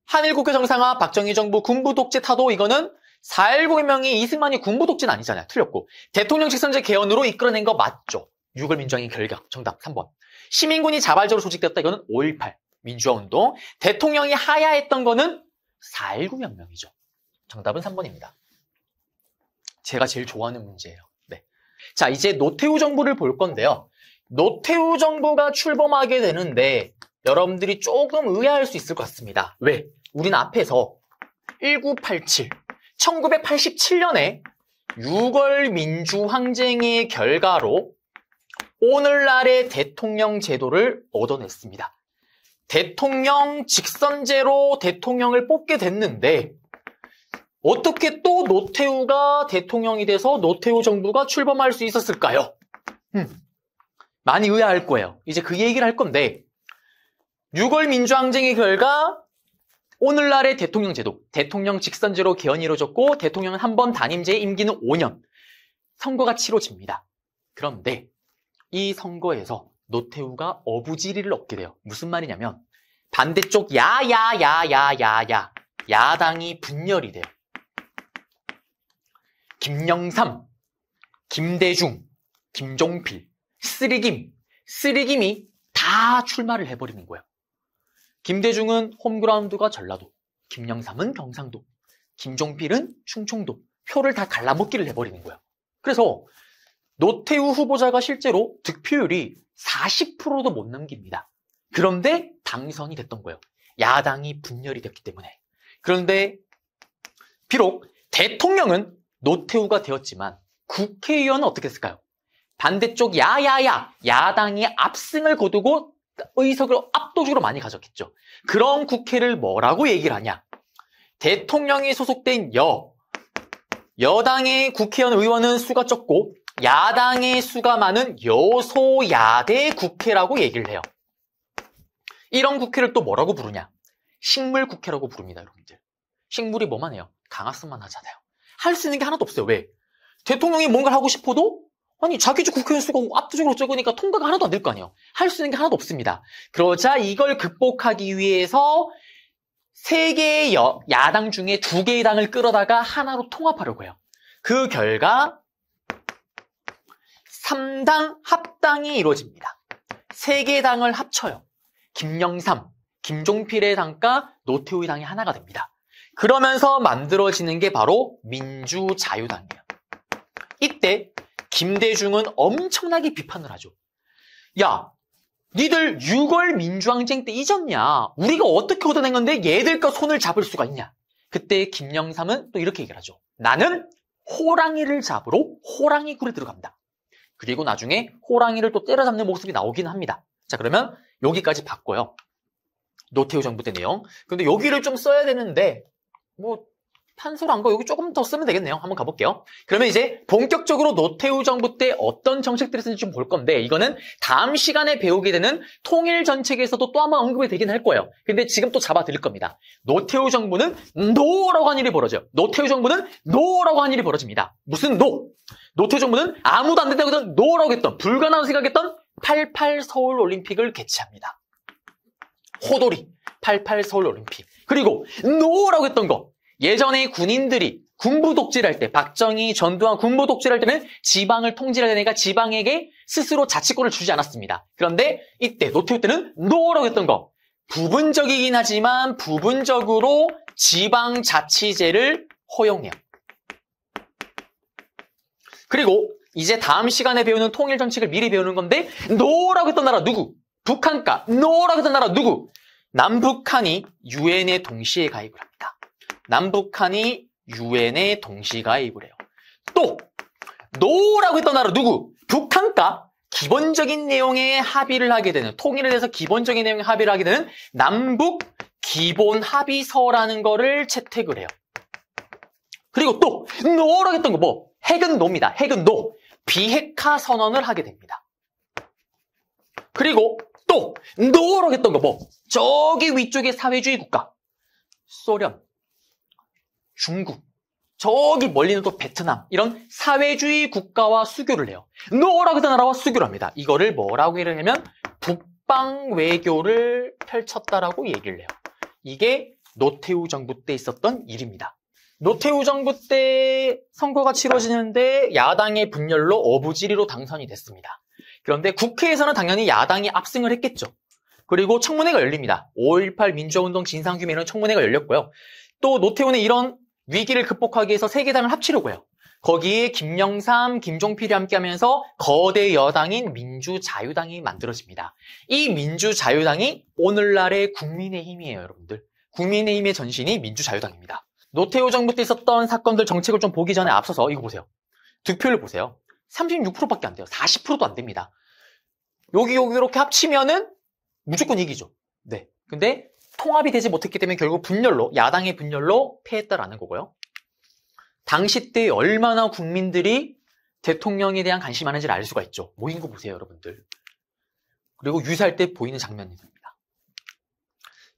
A: 한일국교 정상화 박정희 정부 군부 독재타도 이거는 4.19 혁명이 이승만이 군부 독재는 아니잖아요. 틀렸고 대통령 직선제 개헌으로 이끌어낸 거 맞죠. 6월 민주항쟁 결격 정답 3번. 시민군이 자발적으로 조직되었다. 이거는 5.18 민주화운동. 대통령이 하야했던 거는 4.19 혁명이죠. 정답은 3번입니다. 제가 제일 좋아하는 문제예요. 네. 자, 이제 노태우 정부를 볼 건데요. 노태우 정부가 출범하게 되는데 여러분들이 조금 의아할 수 있을 것 같습니다. 왜? 우리는 앞에서 1987, 1987년에 6월 민주항쟁의 결과로 오늘날의 대통령 제도를 얻어냈습니다. 대통령 직선제로 대통령을 뽑게 됐는데 어떻게 또 노태우가 대통령이 돼서 노태우 정부가 출범할 수 있었을까요? 많이 의아할 거예요. 이제 그 얘기를 할 건데 6월 민주항쟁의 결과 오늘날의 대통령 제도, 대통령 직선제로 개헌이 이루어졌고 대통령은 한 번 단임제 임기는 5년. 선거가 치러집니다. 그런데 이 선거에서 노태우가 어부지리를 얻게 돼요. 무슨 말이냐면 반대쪽 야당이 분열이 돼요. 김영삼, 김대중, 김종필, 쓰리김이 다 출마를 해버리는 거예요. 김대중은 홈그라운드가 전라도, 김영삼은 경상도, 김종필은 충청도, 표를 다 갈라먹기를 해버리는 거예요. 그래서 노태우 후보자가 실제로 득표율이 40%도 못 넘깁니다. 그런데 당선이 됐던 거예요. 야당이 분열이 됐기 때문에. 그런데 비록 대통령은 노태우가 되었지만 국회의원은 어떻게 했을까요? 반대쪽 야당이 압승을 거두고 의석을 압도적으로 많이 가졌겠죠. 그런 국회를 뭐라고 얘기를 하냐? 대통령이 소속된 여당의 국회의원 의원은 수가 적고 야당의 수가 많은 여소야대 국회라고 얘기를 해요. 이런 국회를 또 뭐라고 부르냐? 식물국회라고 부릅니다, 여러분들. 식물이 뭐만 해요? 강화성만 하잖아요. 할 수 있는 게 하나도 없어요. 왜? 대통령이 뭔가를 하고 싶어도 아니 자기 주 국회의원 수가 압도적으로 적으니까 통과가 하나도 안 될 거 아니에요. 할 수 있는 게 하나도 없습니다. 그러자 이걸 극복하기 위해서 3개의 야당 중에 2개의 당을 끌어다가 하나로 통합하려고 해요. 그 결과 3당 합당이 이루어집니다. 3개의 당을 합쳐요. 김영삼, 김종필의 당과 노태우의 당이 하나가 됩니다. 그러면서 만들어지는 게 바로 민주자유당이에요. 이때 김대중은 엄청나게 비판을 하죠. 야, 니들 6월 민주항쟁 때 잊었냐? 우리가 어떻게 얻어낸 건데 얘들과 손을 잡을 수가 있냐? 그때 김영삼은 또 이렇게 얘기를 하죠. 나는 호랑이를 잡으러 호랑이굴에 들어갑니다. 그리고 나중에 호랑이를 또 때려잡는 모습이 나오긴 합니다. 자, 그러면 여기까지 봤고요. 노태우 정부 때 내용. 근데 여기를 좀 써야 되는데 판소를 안 거 여기 조금 더 쓰면 되겠네요. 한번 가볼게요. 그러면 이제 본격적으로 노태우 정부 때 어떤 정책들을 쓰는지 좀 볼 건데 이거는 다음 시간에 배우게 되는 통일정책에서도 또 한번 언급이 되긴 할 거예요. 근데 지금 또 잡아드릴 겁니다. 노태우 정부는 노라고 한 일이 벌어져요. 노태우 정부는 노라고 한 일이 벌어집니다. 무슨 노? 노태우 정부는 아무도 안 된다고 했던 노라고 했던 불가능하다고 생각했던 88 서울올림픽을 개최합니다. 호돌이 88 서울올림픽. 그리고 노라고 했던 거. 예전에 군인들이 군부 독재할 때 박정희, 전두환 군부 독재할 때는 지방을 통제해야 되니까 지방에게 스스로 자치권을 주지 않았습니다. 그런데 이때 노태우 때는 노라고 했던 거. 부분적이긴 하지만 부분적으로 지방자치제를 허용해요. 그리고 이제 다음 시간에 배우는 통일정책을 미리 배우는 건데 노라고 했던 나라 누구? 북한과 노라고 했던 나라 누구? 남북한이 유엔에 동시에 가입을 합니다. 남북한이 유엔에 동시 가입을 해요. 또 노라고 했던 나라 누구? 북한과 기본적인 내용에 합의를 하게 되는 통일에 대해서 기본적인 내용에 합의를 하게 되는 남북 기본 합의서라는 거를 채택을 해요. 그리고 또 노라고 했던 거 핵은 노입니다. 핵은 노. 비핵화 선언을 하게 됩니다. 그리고 또 노라고 했던 거 저기 위쪽에 사회주의 국가 소련, 중국, 저기 멀리는 또 베트남 이런 사회주의 국가와 수교를 해요. 노라고 했던 나라와 수교를 합니다. 이거를 뭐라고 얘기를 하면 북방 외교를 펼쳤다라고 얘기를 해요. 이게 노태우 정부 때 있었던 일입니다. 노태우 정부 때 선거가 치러지는데 야당의 분열로 어부지리로 당선이 됐습니다. 그런데 국회에서는 당연히 야당이 압승을 했겠죠. 그리고 청문회가 열립니다. 5.18 민주화운동 진상규명이라는 청문회가 열렸고요. 또 노태우는 이런 위기를 극복하기 위해서 3개 당을 합치려고 해요. 거기에 김영삼, 김종필이 함께하면서 거대 여당인 민주자유당이 만들어집니다. 이 민주자유당이 오늘날의 국민의힘이에요, 여러분들. 국민의힘의 전신이 민주자유당입니다. 노태우 정부 때 있었던 사건들 정책을 좀 보기 전에 앞서서 이거 보세요. 득표율 보세요. 36%밖에 안 돼요. 40%도 안 됩니다. 여기 이렇게 합치면은 무조건 이기죠. 네. 근데 통합이 되지 못했기 때문에 결국 야당의 분열로 패했다라는 거고요. 당시 때 얼마나 국민들이 대통령에 대한 관심이 많은지를 알 수가 있죠. 모인 거 보세요, 여러분들. 그리고 유세할 때 보이는 장면입니다.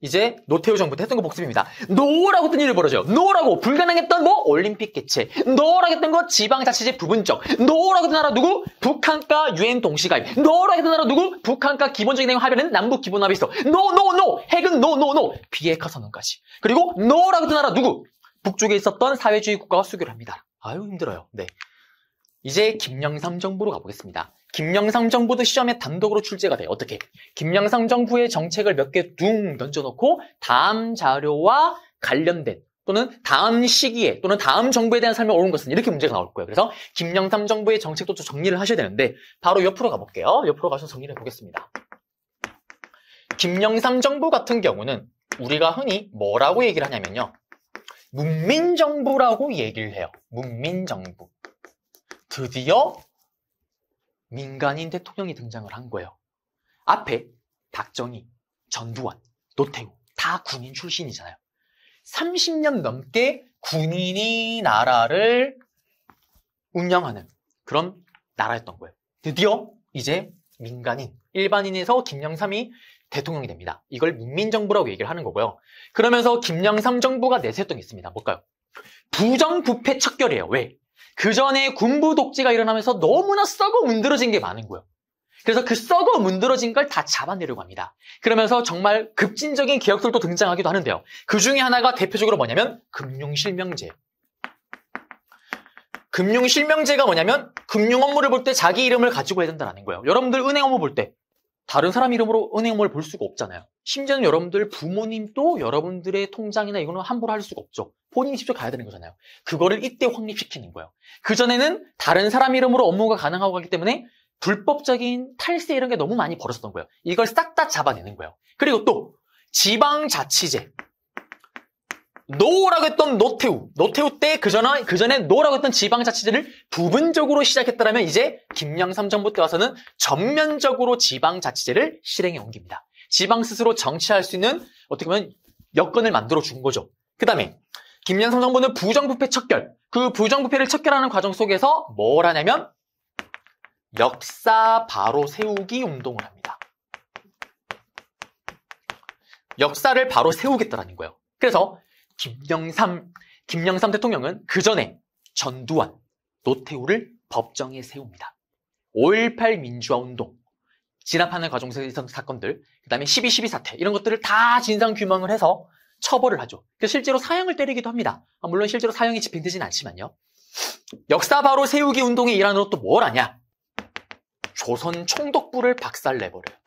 A: 이제 노태우 정부 때 했던 거 복습입니다. 노라고 했던 일이 벌어져요. 노라고 불가능했던 뭐 올림픽 개최, 노라고 했던 거 지방자치제 부분적, 노라고 했던 나라 누구? 북한과 유엔 동시가입, 노라고 했던 나라 누구? 북한과 기본적인 내용 합의는 남북 기본합의서, 노, 핵은 노, 비핵화 선언까지. 그리고 노라고 했던 나라 누구? 북쪽에 있었던 사회주의 국가와 수교를 합니다. 아유 힘들어요. 네. 이제 김영삼 정부로 가보겠습니다. 김영삼 정부도 시험에 단독으로 출제가 돼요. 어떻게? 김영삼 정부의 정책을 몇 개 둥 던져놓고 다음 자료와 관련된 또는 다음 시기에 또는 다음 정부에 대한 설명을 옳은 것은 이렇게 문제가 나올 거예요. 그래서 김영삼 정부의 정책도 좀 정리를 하셔야 되는데 바로 옆으로 가볼게요. 옆으로 가서 정리를 해보겠습니다. 김영삼 정부 같은 경우는 우리가 흔히 뭐라고 얘기를 하냐면요. 문민정부라고 얘기를 해요. 문민정부. 드디어 민간인 대통령이 등장을 한 거예요. 앞에 박정희, 전두환, 노태우 다 군인 출신이잖아요. 30년 넘게 군인이 나라를 운영하는 그런 나라였던 거예요. 드디어 이제 민간인, 일반인에서 김영삼이 대통령이 됩니다. 이걸 문민정부라고 얘기를 하는 거고요. 그러면서 김영삼 정부가 내세웠던 게 있습니다. 뭘까요? 부정부패 척결이에요. 왜? 그 전에 군부 독재가 일어나면서 너무나 썩어 문드러진 게 많은 거예요. 그래서 그 썩어 문드러진 걸 다 잡아내려고 합니다. 그러면서 정말 급진적인 개혁들도 등장하기도 하는데요. 그 중에 하나가 대표적으로 뭐냐면 금융실명제. 금융실명제가 뭐냐면 금융 업무를 볼 때 자기 이름을 가지고 해야 된다는 거예요. 여러분들 은행 업무 볼 때 다른 사람 이름으로 은행 업무를 볼 수가 없잖아요. 심지어는 여러분들 부모님도 여러분들의 통장이나 이거는 함부로 할 수가 없죠. 본인이 직접 가야 되는 거잖아요. 그거를 이때 확립시키는 거예요. 그전에는 다른 사람 이름으로 업무가 가능하고 하기 때문에 불법적인 탈세 이런 게 너무 많이 벌어졌던 거예요. 이걸 싹 다 잡아내는 거예요. 그리고 또 지방자치제. 노라고 했던 노태우 때 그전에 노라고 했던 지방자치제를 부분적으로 시작했다면 이제 김영삼 정부 때 와서는 전면적으로 지방자치제를 실행해 옮깁니다. 지방 스스로 정치할 수 있는 어떻게 보면 여건을 만들어 준 거죠. 그 다음에 김영삼 정부는 부정부패 척결, 그 부정부패를 척결하는 과정 속에서 뭘 하냐면 역사 바로 세우기 운동을 합니다. 역사를 바로 세우겠다라는 거예요. 그래서 김영삼 대통령은 그 전에 전두환, 노태우를 법정에 세웁니다. 5.18 민주화 운동, 진압하는 과정에서 있었던 사건들, 그 다음에 12.12 사태 이런 것들을 다 진상규명을 해서 처벌을 하죠. 그래서 실제로 사형을 때리기도 합니다. 물론 실제로 사형이 집행되지는 않지만요. 역사 바로 세우기 운동의 일환으로 또 뭘 하냐? 조선 총독부를 박살내버려요.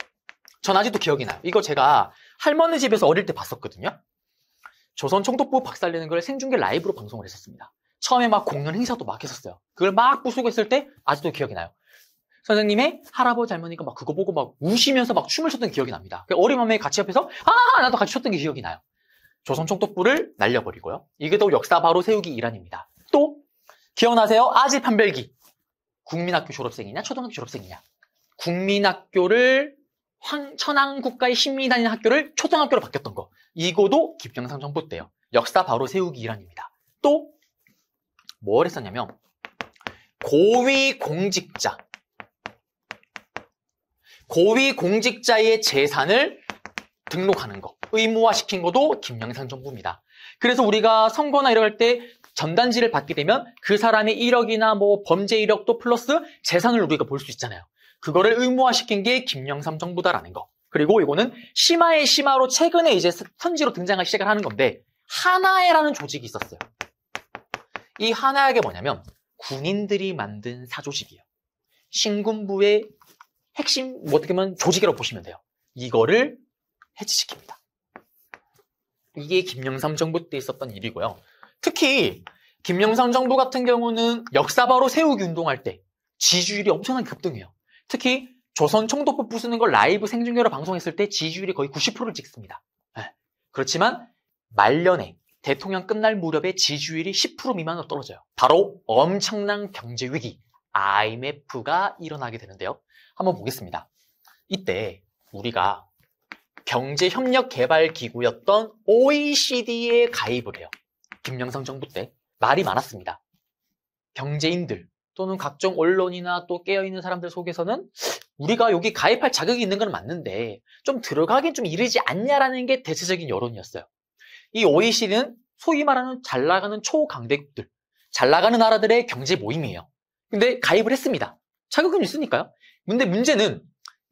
A: 전 아직도 기억이 나요. 이거 제가 할머니 집에서 어릴 때 봤었거든요. 조선 총독부 박살내는 걸 생중계 라이브로 방송을 했었습니다. 처음에 막 공연 행사도 막 했었어요. 그걸 막 부수고 했을 때 아직도 기억이 나요. 선생님의 할아버지 할머니가 막 그거 보고 막 우시면서 막 춤을 췄던 기억이 납니다. 어린 마음에 같이 옆에서 나도 같이 췄던 게 기억이 나요. 조선 총독부를 날려버리고요. 이게 또 역사 바로 세우기 일환입니다. 또 기억나세요? 아지 판별기. 국민학교 졸업생이냐 초등학교 졸업생이냐. 국민학교를 천황국가의 신민이 다니는 학교를 초등학교로 바뀌었던 거. 이거도 김영삼 정부 때요. 역사 바로 세우기 일환입니다. 또 뭘 했었냐면 고위공직자의 재산을 등록하는 거, 의무화시킨 것도 김영삼 정부입니다. 그래서 우리가 선거나 이럴 때 전단지를 받게 되면 그 사람의 이력이나 뭐 범죄 이력도 플러스 재산을 우리가 볼 수 있잖아요. 그거를 의무화시킨 게 김영삼 정부다라는 거. 그리고 이거는 심화의 심화로 최근에 이제 선지로 등장하기 시작을 하는 건데 하나회라는 조직이 있었어요. 이 하나회가 뭐냐면 군인들이 만든 사조직이에요. 신군부의 핵심 어떻게 보면 조직이라고 보시면 돼요. 이거를 해체시킵니다. 이게 김영삼 정부 때 있었던 일이고요. 특히 김영삼 정부 같은 경우는 역사 바로 세우기 운동할 때 지지율이 엄청나게 급등해요. 특히 조선 총독부 부수는 걸 라이브 생중계로 방송했을 때 지지율이 거의 90%를 찍습니다. 그렇지만 말년에 대통령 끝날 무렵에 지지율이 10% 미만으로 떨어져요. 바로 엄청난 경제 위기 IMF가 일어나게 되는데요. 한번 보겠습니다. 이때 우리가 경제협력개발기구였던 OECD에 가입을 해요. 김영삼 정부 때 말이 많았습니다. 경제인들, 또는 각종 언론이나 또 깨어있는 사람들 속에서는 우리가 여기 가입할 자격이 있는 건 맞는데 좀 들어가긴 좀 이르지 않냐라는 게 대체적인 여론이었어요. 이 OECD는 소위 말하는 잘 나가는 초강대국들, 잘 나가는 나라들의 경제 모임이에요. 근데 가입을 했습니다. 자격은 있으니까요. 근데 문제는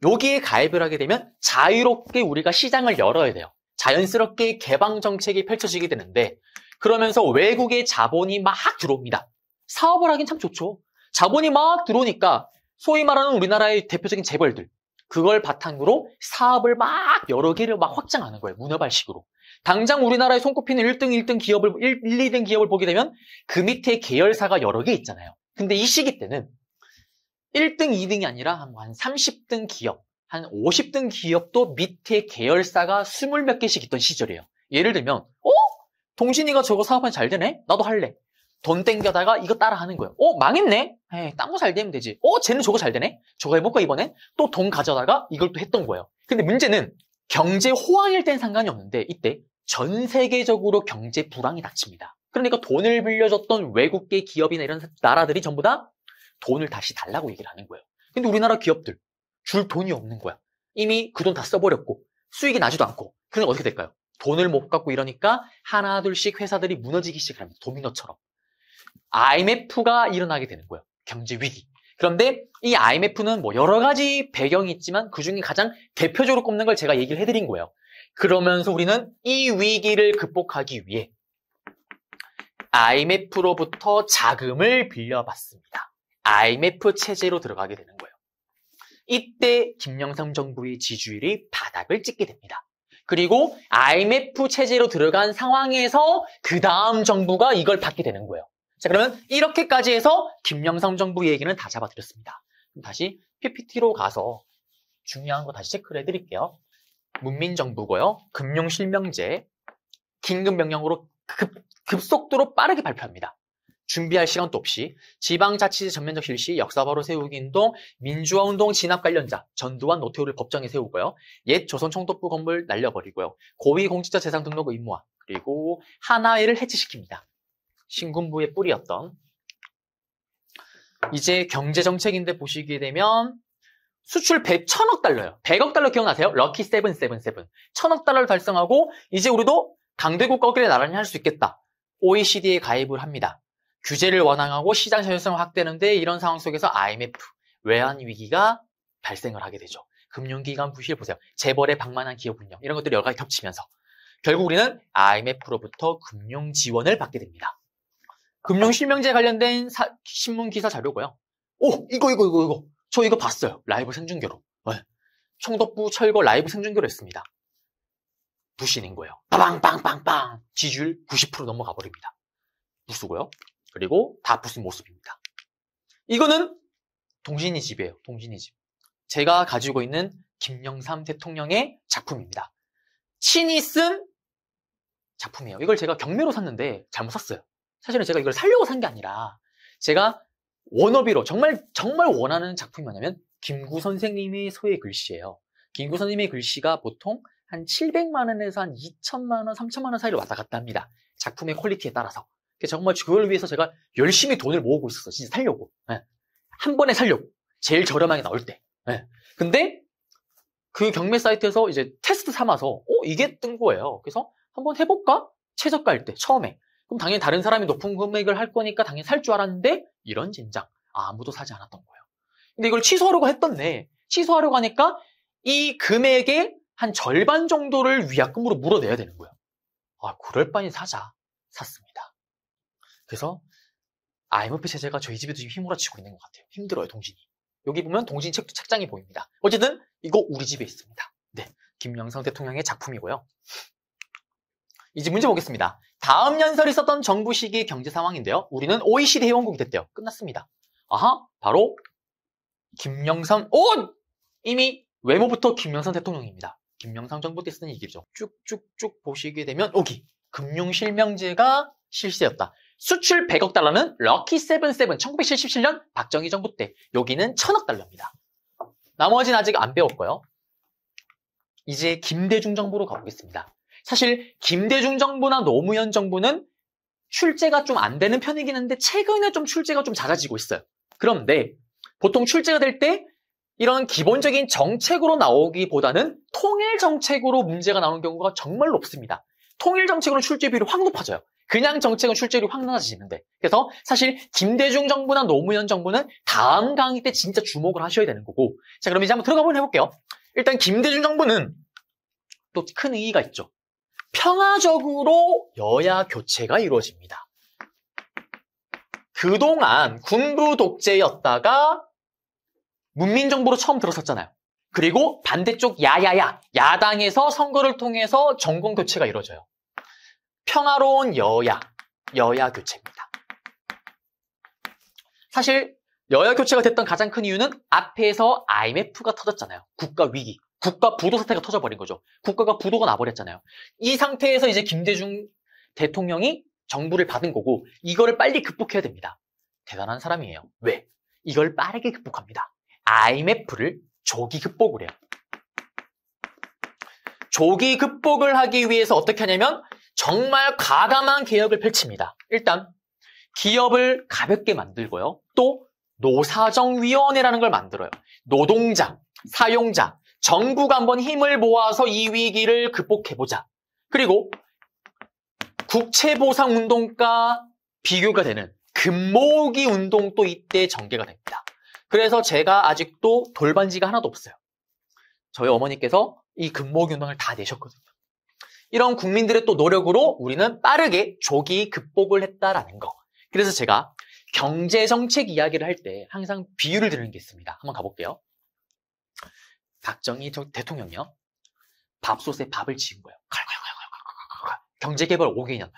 A: 여기에 가입을 하게 되면 자유롭게 우리가 시장을 열어야 돼요. 자연스럽게 개방 정책이 펼쳐지게 되는데 그러면서 외국의 자본이 막 들어옵니다. 사업을 하긴 참 좋죠. 자본이 막 들어오니까 소위 말하는 우리나라의 대표적인 재벌들, 그걸 바탕으로 사업을 막 여러 개를 막 확장하는 거예요. 문어발식으로. 당장 우리나라에 손꼽히는 1등 기업을, 1, 2등 기업을 보게 되면 그 밑에 계열사가 여러 개 있잖아요. 근데 이 시기 때는 1등, 2등이 아니라 한 30등 기업, 한 50등 기업도 밑에 계열사가 20몇 개씩 있던 시절이에요. 예를 들면, 동진이가 저거 사업하면 잘 되네? 나도 할래. 돈 땡겨다가 이거 따라 하는 거예요. 망했네? 에이, 딴 거 잘 되면 되지. 쟤는 저거 잘 되네? 저거 해볼까, 이번엔? 또 돈 가져다가 이걸 또 했던 거예요. 근데 문제는 경제 호황일 땐 상관이 없는데 이때 전 세계적으로 경제 불황이 닥칩니다. 그러니까 돈을 빌려줬던 외국계 기업이나 이런 나라들이 전부 다 돈을 다시 달라고 얘기를 하는 거예요. 근데 우리나라 기업들 줄 돈이 없는 거야. 이미 그 돈 다 써버렸고 수익이 나지도 않고. 그럼 어떻게 될까요? 돈을 못 갖고 이러니까 하나 둘씩 회사들이 무너지기 시작합니다. 도미노처럼. IMF가 일어나게 되는 거예요. 경제 위기. 그런데 이 IMF는 뭐 여러 가지 배경이 있지만 그중에 가장 대표적으로 꼽는 걸 제가 얘기를 해드린 거예요. 그러면서 우리는 이 위기를 극복하기 위해 IMF로부터 자금을 빌려봤습니다. IMF 체제로 들어가게 되는 거예요. 이때 김영삼 정부의 지지율이 바닥을 찍게 됩니다. 그리고 IMF 체제로 들어간 상황에서 그 다음 정부가 이걸 받게 되는 거예요. 자, 그러면 이렇게까지 해서 김영삼 정부 얘기는 다 잡아드렸습니다. 그럼 다시 PPT로 가서 중요한 거 다시 체크를 해드릴게요. 문민정부고요. 금융실명제, 긴급명령으로 급속도로 빠르게 발표합니다. 준비할 시간도 없이 지방자치제 전면적 실시, 역사바로 세우기 운동, 민주화운동 진압 관련자 전두환 노태우를 법정에 세우고요. 옛 조선총독부 건물 날려버리고요. 고위공직자 재산 등록 의무화, 그리고 하나회를 해체시킵니다. 신군부의 뿌리였던. 이제 경제정책인데 보시게 되면 수출 1000억 달러요. 100억 달러 기억나세요? 럭키 777. 1000억 달러를 달성하고 이제 우리도 강대국가끼리 나란히 할 수 있겠다. OECD에 가입을 합니다. 규제를 완화하고 시장 자율성을 확대하는데 이런 상황 속에서 IMF, 외환위기가 발생을 하게 되죠. 금융기관 부실 보세요. 재벌의 방만한 기업 운영 이런 것들이 여러 가지 겹치면서 결국 우리는 IMF로부터 금융 지원을 받게 됩니다. 금융실명제 관련된 신문 기사 자료고요. 이거. 저 이거 봤어요. 라이브 생중계로. 네. 총독부 철거 라이브 생중계로 했습니다. 부신인 거예요. 빵빵빵빵. 지지율 90% 넘어가 버립니다. 부수고요. 그리고 다 부순 모습입니다. 이거는 동진이 집이에요. 동진이 집. 제가 가지고 있는 김영삼 대통령의 작품입니다. 친히 쓴 작품이에요. 이걸 제가 경매로 샀는데 잘못 샀어요. 사실은 제가 이걸 사려고 산 게 아니라 제가 워너비로 정말 원하는 작품이 뭐냐면 김구 선생님의 서예 글씨예요. 김구 선생님의 글씨가 보통 한 700만 원에서 한 2천만 원, 3천만 원 사이로 왔다 갔다 합니다. 작품의 퀄리티에 따라서. 정말 그걸 위해서 제가 열심히 돈을 모으고 있었어요. 진짜 살려고. 네. 한 번에 살려고. 제일 저렴하게 나올 때. 네. 근데 그 경매 사이트에서 이제 테스트 삼아서 이게 뜬 거예요. 그래서 한번 해볼까? 최저가일 때 처음에. 그럼 당연히 다른 사람이 높은 금액을 할 거니까 당연히 살 줄 알았는데 이런 진작 아무도 사지 않았던 거예요. 근데 이걸 취소하려고 했던데 취소하려고 하니까 이 금액의 한 절반 정도를 위약금으로 물어내야 되는 거예요. 그럴 바엔 사자. 샀습니다. 그래서 IMF 체제가 저희 집에도 지금 휘몰아치고 있는 것 같아요. 힘들어요, 동진이. 여기 보면 동진 책장이 보입니다. 어쨌든 이거 우리 집에 있습니다. 네, 김영삼 대통령의 작품이고요. 이제 문제 보겠습니다. 다음 연설이 있었던 정부 시기의 경제 상황인데요. 우리는 OECD 회원국이 됐대요. 끝났습니다. 바로 김영삼, 이미 외모부터 김영삼 대통령입니다. 김영삼 정부 때 쓰는 얘기죠. 쭉쭉쭉 보시게 되면 여기 금융실명제가 실시되었다. 수출 100억 달러는 럭키 77 1977년 박정희 정부 때, 여기는 1000억 달러입니다. 나머지는 아직 안 배웠고요. 이제 김대중 정부로 가보겠습니다. 사실 김대중 정부나 노무현 정부는 출제가 좀 안 되는 편이긴 한데 최근에 좀 출제가 좀 잦아지고 있어요. 그런데 보통 출제가 될 때 이런 기본적인 정책으로 나오기보다는 통일 정책으로 문제가 나오는 경우가 정말 높습니다. 통일 정책으로 출제비율이 확 높아져요. 그냥 정책은 출제율이 확 낮아지는데. 그래서 사실 김대중 정부나 노무현 정부는 다음 강의 때 진짜 주목을 하셔야 되는 거고. 자, 그럼 이제 한번 들어가 보면 해볼게요. 일단 김대중 정부는 또 큰 의의가 있죠. 평화적으로 여야 교체가 이루어집니다. 그동안 군부 독재였다가 문민정부로 처음 들어섰잖아요. 그리고 반대쪽 야당에서 선거를 통해서 정권 교체가 이루어져요. 평화로운 여야 교체입니다. 사실 여야 교체가 됐던 가장 큰 이유는 앞에서 IMF가 터졌잖아요. 국가 위기, 국가 부도 사태가 터져버린 거죠. 국가가 부도가 나버렸잖아요. 이 상태에서 이제 김대중 대통령이 정부를 받은 거고 이거를 빨리 극복해야 됩니다. 대단한 사람이에요. 왜? 이걸 빠르게 극복합니다. IMF를 조기 극복을 해요. 조기 극복을 하기 위해서 어떻게 하냐면 정말 과감한 개혁을 펼칩니다. 일단 기업을 가볍게 만들고요. 또 노사정위원회라는 걸 만들어요. 노동자, 사용자, 정부가 한번 힘을 모아서 이 위기를 극복해보자. 그리고 국채보상운동과 비교가 되는 금모으기 운동도 이때 전개가 됩니다. 그래서 제가 아직도 돌반지가 하나도 없어요. 저희 어머니께서 이 금모으기 운동을 다 내셨거든요. 이런 국민들의 또 노력으로 우리는 빠르게 조기 극복을 했다라는 거. 그래서 제가 경제정책 이야기를 할 때 항상 비유를 드리는 게 있습니다. 한번 가볼게요. 박정희 대통령이요. 밥솥에 밥을 지은 거예요. 경제개발 5개년.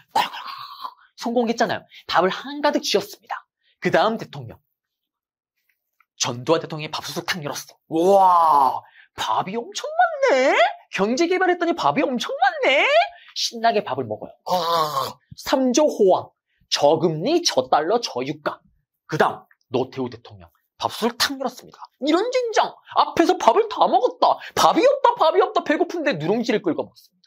A: 성공했잖아요. 밥을 한가득 지었습니다. 그 다음 대통령. 전두환 대통령이 밥솥을 탁 열었어. 우와, 밥이 엄청 많네? 경제개발했더니 밥이 엄청 많네? 신나게 밥을 먹어요. 3조 호황. 저금리, 저달러, 저유가. 그 다음 노태우 대통령. 밥솥을 탁 열었습니다. 이런 진정. 앞에서 밥을 다 먹었다. 밥이 없다. 배고픈데 누룽지를 끓여 먹습니다.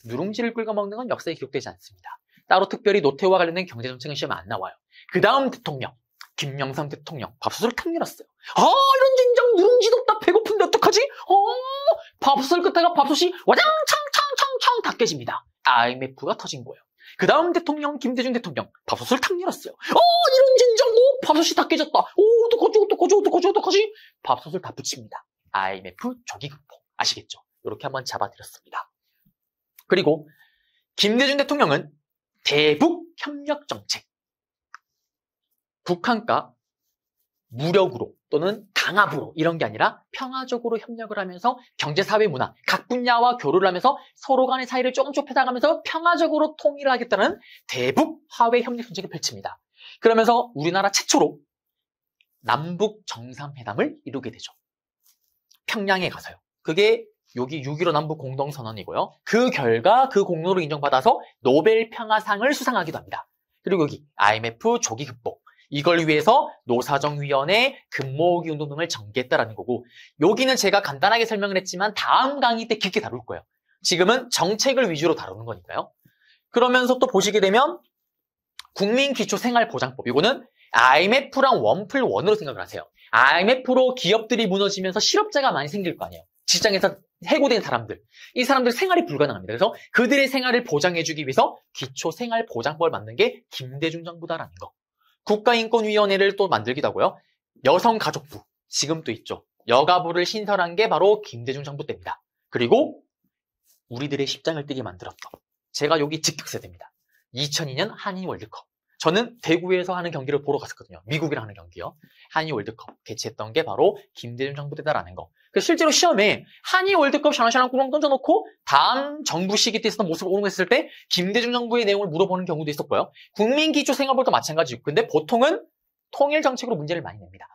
A: 누룽지를 끓여 먹는 건 역사에 기록되지 않습니다. 따로 특별히 노태우와 관련된 경제정책은 시험에 안 나와요. 그 다음 대통령. 김영삼 대통령. 밥솥을 탁 열었어요. 이런 진정. 누룽지도 없다. 배고픈데 어떡하지? 밥솥을 끄다가 밥솥이 와장창창창창 다 깨집니다. IMF가 터진 거예요. 그 다음 대통령, 김대중 대통령, 밥솥을 탁 열었어요. 이런 진정, 밥솥이 다 깨졌다. 어떡하지? 밥솥을 다 붙입니다. IMF 조기 극복. 아시겠죠? 이렇게 한번 잡아드렸습니다. 그리고 김대중 대통령은 대북 협력 정책. 북한과 무력으로 또는 강압으로 이런 게 아니라 평화적으로 협력을 하면서 경제, 사회, 문화 각 분야와 교류를 하면서 서로 간의 사이를 조금 좁혀나가면서 평화적으로 통일을 하겠다는 대북 화해 협력 정책을 펼칩니다. 그러면서 우리나라 최초로 남북 정상회담을 이루게 되죠. 평양에 가서요. 그게 여기 6.15 남북 공동선언이고요. 그 결과 그 공로를 인정받아서 노벨 평화상을 수상하기도 합니다. 그리고 여기 IMF 조기 극복. 이걸 위해서 노사정위원회, 금모으기 운동 등을 전개했다라는 거고 여기는 제가 간단하게 설명을 했지만 다음 강의 때 깊게 다룰 거예요. 지금은 정책을 위주로 다루는 거니까요. 그러면서 또 보시게 되면 국민기초생활보장법. 이거는 IMF랑 원플원으로 생각을 하세요. IMF로 기업들이 무너지면서 실업자가 많이 생길 거 아니에요. 직장에서 해고된 사람들. 이 사람들 생활이 불가능합니다. 그래서 그들의 생활을 보장해주기 위해서 기초생활보장법을 만든 게 김대중 정부다라는 거. 국가인권위원회를 또 만들기도 하고요. 여성가족부, 지금 또 있죠. 여가부를 신설한 게 바로 김대중 정부 때입니다. 그리고 우리들의 십장을 뛰게 만들었던 제가 여기 직격세대입니다. 2002년 한일 월드컵. 저는 대구에서 하는 경기를 보러 갔었거든요. 미국이랑 하는 경기요. 한일 월드컵 개최했던 게 바로 김대중 정부 때다라는 거. 실제로 시험에 한일 월드컵 샤랑샤랑 꾸렁 던져놓고 다음 정부 시기 때 있었던 모습을 오는했을 때 김대중 정부의 내용을 물어보는 경우도 있었고요. 국민기초생활법도 마찬가지고. 근데 보통은 통일 정책으로 문제를 많이 냅니다.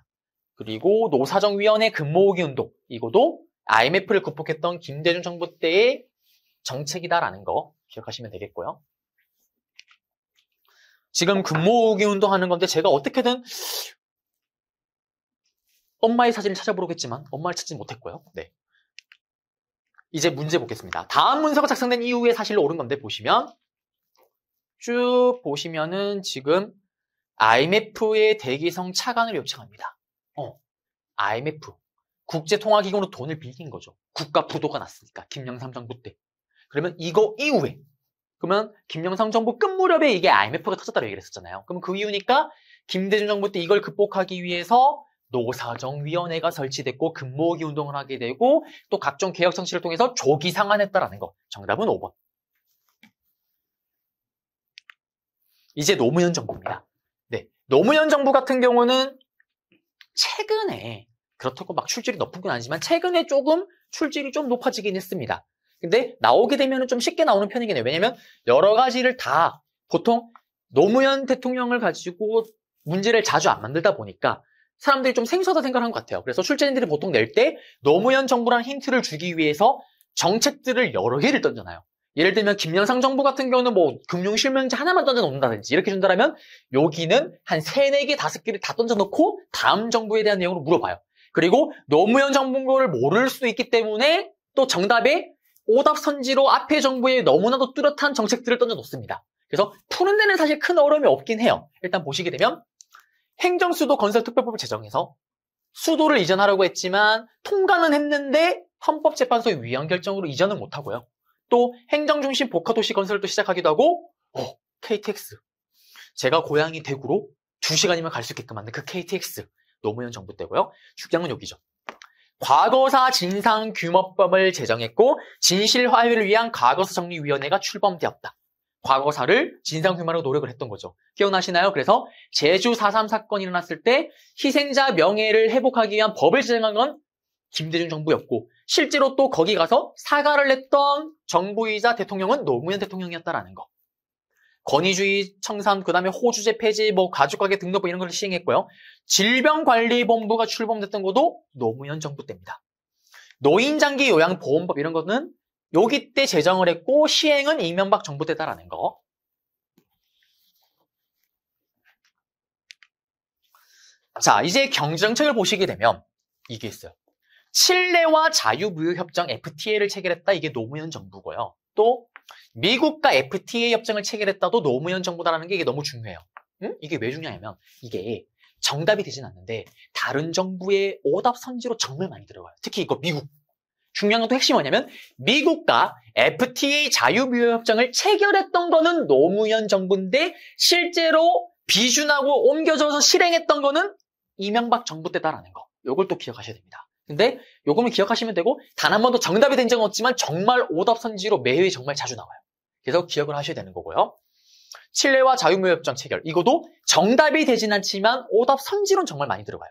A: 그리고 노사정위원회 금모으기 운동. 이거도 IMF를 극복했던 김대중 정부 때의 정책이다라는 거 기억하시면 되겠고요. 지금 금모으기 운동하는 건데 제가 어떻게든 엄마의 사진을 찾아보겠지만 엄마를 찾지 못했고요. 네. 이제 문제 보겠습니다. 다음 문서가 작성된 이후에 사실로 옳은 건데 보시면 쭉 보시면은 지금 IMF의 대기성 차관을 요청합니다. IMF. 국제통화기금으로 돈을 빌린 거죠. 국가 부도가 났으니까. 김영삼 정부 때. 그러면 이거 이후에 그러면 김영삼 정부 끝 무렵에 이게 IMF가 터졌다고 얘기를 했었잖아요. 그럼 그 이유니까 김대중 정부 때 이걸 극복하기 위해서 노사정위원회가 설치됐고 금모으기 운동을 하게 되고 또 각종 개혁 정치를 통해서 조기 상환했다라는 거. 정답은 5번. 이제 노무현 정부입니다. 네, 노무현 정부 같은 경우는 최근에 그렇다고 막 출질이 높은 건 아니지만 최근에 조금 출질이 좀 높아지긴 했습니다. 근데 나오게 되면 좀 쉽게 나오는 편이긴 해요. 왜냐면 여러 가지를 다 보통 노무현 대통령을 가지고 문제를 자주 안 만들다 보니까 사람들이 좀 생소하다 생각하는 것 같아요. 그래서 출제진들이 보통 낼 때 노무현 정부라는 힌트를 주기 위해서 정책들을 여러 개를 던져놔요. 예를 들면 김영삼 정부 같은 경우는 뭐 금융실명제 하나만 던져놓는다든지 이렇게 준다면 여기는 한 3, 4개, 5개를 다 던져놓고 다음 정부에 대한 내용으로 물어봐요. 그리고 노무현 정부를 모를 수도 있기 때문에 또 정답에 오답선지로 앞에 정부에 너무나도 뚜렷한 정책들을 던져놓습니다. 그래서 푸는 데는 사실 큰 어려움이 없긴 해요. 일단 보시게 되면 행정수도 건설특별법을 제정해서 수도를 이전하려고 했지만 통과는 했는데 헌법재판소의 위헌 결정으로 이전은 못하고요. 또 행정중심 복합도시 건설도 시작하기도 하고 KTX. 제가 고향이 대구로 2시간이면 갈 수 있게끔 만든 그 KTX. 노무현 정부 때고요. 중요한 건 여기죠. 과거사 진상규모법을 제정했고 진실화해를 위한 과거사 정리위원회가 출범되었다. 과거사를 진상규모하려고 노력을 했던 거죠. 기억나시나요? 그래서 제주 4.3 사건이 일어났을 때 희생자 명예를 회복하기 위한 법을 제정한 건 김대중 정부였고 실제로 또 거기 가서 사과를 했던 정부이자 대통령은 노무현 대통령이었다라는 거. 권위주의 청산, 그 다음에 호주제 폐지, 가족가게 등록부 이런 걸 시행했고요. 질병관리본부가 출범됐던 것도 노무현 정부 때입니다. 노인장기 요양보험법 이런 거는 여기 때 제정을 했고 시행은 이명박 정부 때다라는 거. 자, 이제 경제정책을 보시게 되면 이게 있어요. 칠레와 자유무역협정 FTA를 체결했다. 이게 노무현 정부고요. 또 미국과 FTA 협정을 체결했다도 노무현 정부다라는 게 이게 너무 중요해요. 이게 왜 중요하냐면 이게 정답이 되진 않는데 다른 정부의 오답 선지로 정말 많이 들어가요. 특히 이거 미국. 중요한 건 또 핵심이 뭐냐면 미국과 FTA 자유무역협정을 체결했던 거는 노무현 정부인데 실제로 비준하고 옮겨져서 실행했던 거는 이명박 정부 때다라는 거. 이걸 또 기억하셔야 됩니다. 근데 요거는 기억하시면 되고 단 한 번도 정답이 된 적은 없지만 정말 오답 선지로 매회 정말 자주 나와요. 그래서 기억을 하셔야 되는 거고요. 칠레와 자유무역협정 체결. 이것도 정답이 되진 않지만 오답 선지로는 정말 많이 들어가요.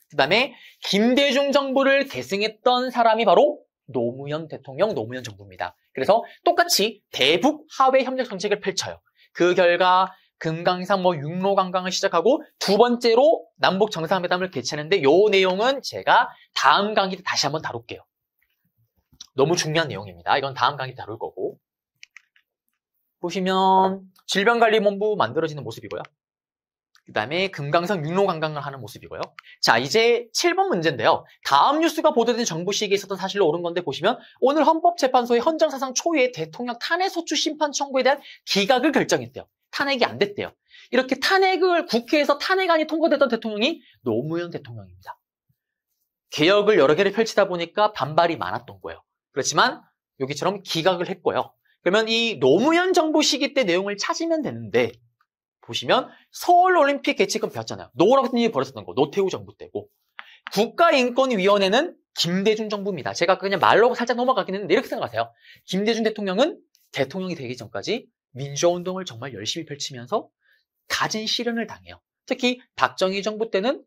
A: 그 다음에 김대중 정부를 계승했던 사람이 바로 노무현 대통령, 노무현 정부입니다. 그래서 똑같이 대북 하회 협력 정책을 펼쳐요. 그 결과 금강산 육로관광을 시작하고 두 번째로 남북 정상회담을 개최하는데 요 내용은 제가 다음 강의 때 다시 한번 다룰게요. 너무 중요한 내용입니다. 이건 다음 강의 때 다룰 거고. 보시면 질병관리본부 만들어지는 모습이고요. 그 다음에 금강산 육로관광을 하는 모습이고요. 자, 이제 7번 문제인데요. 다음 뉴스가 보도된 정부 시기에 있었던 사실로 옳은 건데 보시면 오늘 헌법재판소의 헌정사상 초유의 대통령 탄핵소추 심판 청구에 대한 기각을 결정했대요. 탄핵이 안 됐대요. 이렇게 국회에서 탄핵안이 통과됐던 대통령이 노무현 대통령입니다. 개혁을 여러 개를 펼치다 보니까 반발이 많았던 거예요. 그렇지만 여기처럼 기각을 했고요. 그러면 이 노무현 정부 시기 때 내용을 찾으면 되는데 보시면 서울올림픽 개최금 배웠잖아요. 노라고 했던 일이 벌어졌던 거. 노태우 정부 때고. 국가인권위원회는 김대중 정부입니다. 제가 그냥 말로 살짝 넘어가긴 했는데 이렇게 생각하세요. 김대중 대통령은 대통령이 되기 전까지 민주화운동을 정말 열심히 펼치면서 갖은 시련을 당해요. 특히 박정희 정부 때는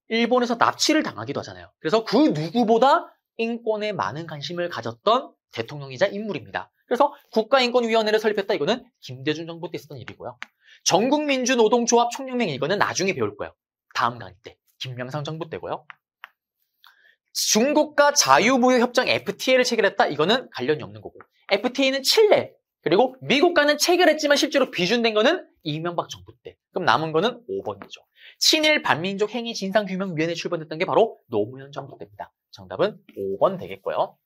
A: 일본에서 납치를 당하기도 하잖아요. 그래서 그 누구보다 인권에 많은 관심을 가졌던 대통령이자 인물입니다. 그래서 국가인권위원회를 설립했다. 이거는 김대중 정부 때 있었던 일이고요. 전국민주노동조합 총연맹 이거는 나중에 배울 거예요. 다음 강의 때. 김영삼 정부 때고요. 중국과 자유무역협정 FTA를 체결했다. 이거는 관련이 없는 거고. FTA는 칠레. 그리고 미국과는 체결했지만 실제로 비준된 거는 이명박 정부 때. 그럼 남은 거는 5번이죠. 친일 반민족 행위 진상규명위원회 출범했던 게 바로 노무현 정부 때입니다. 정답은 5번 되겠고요.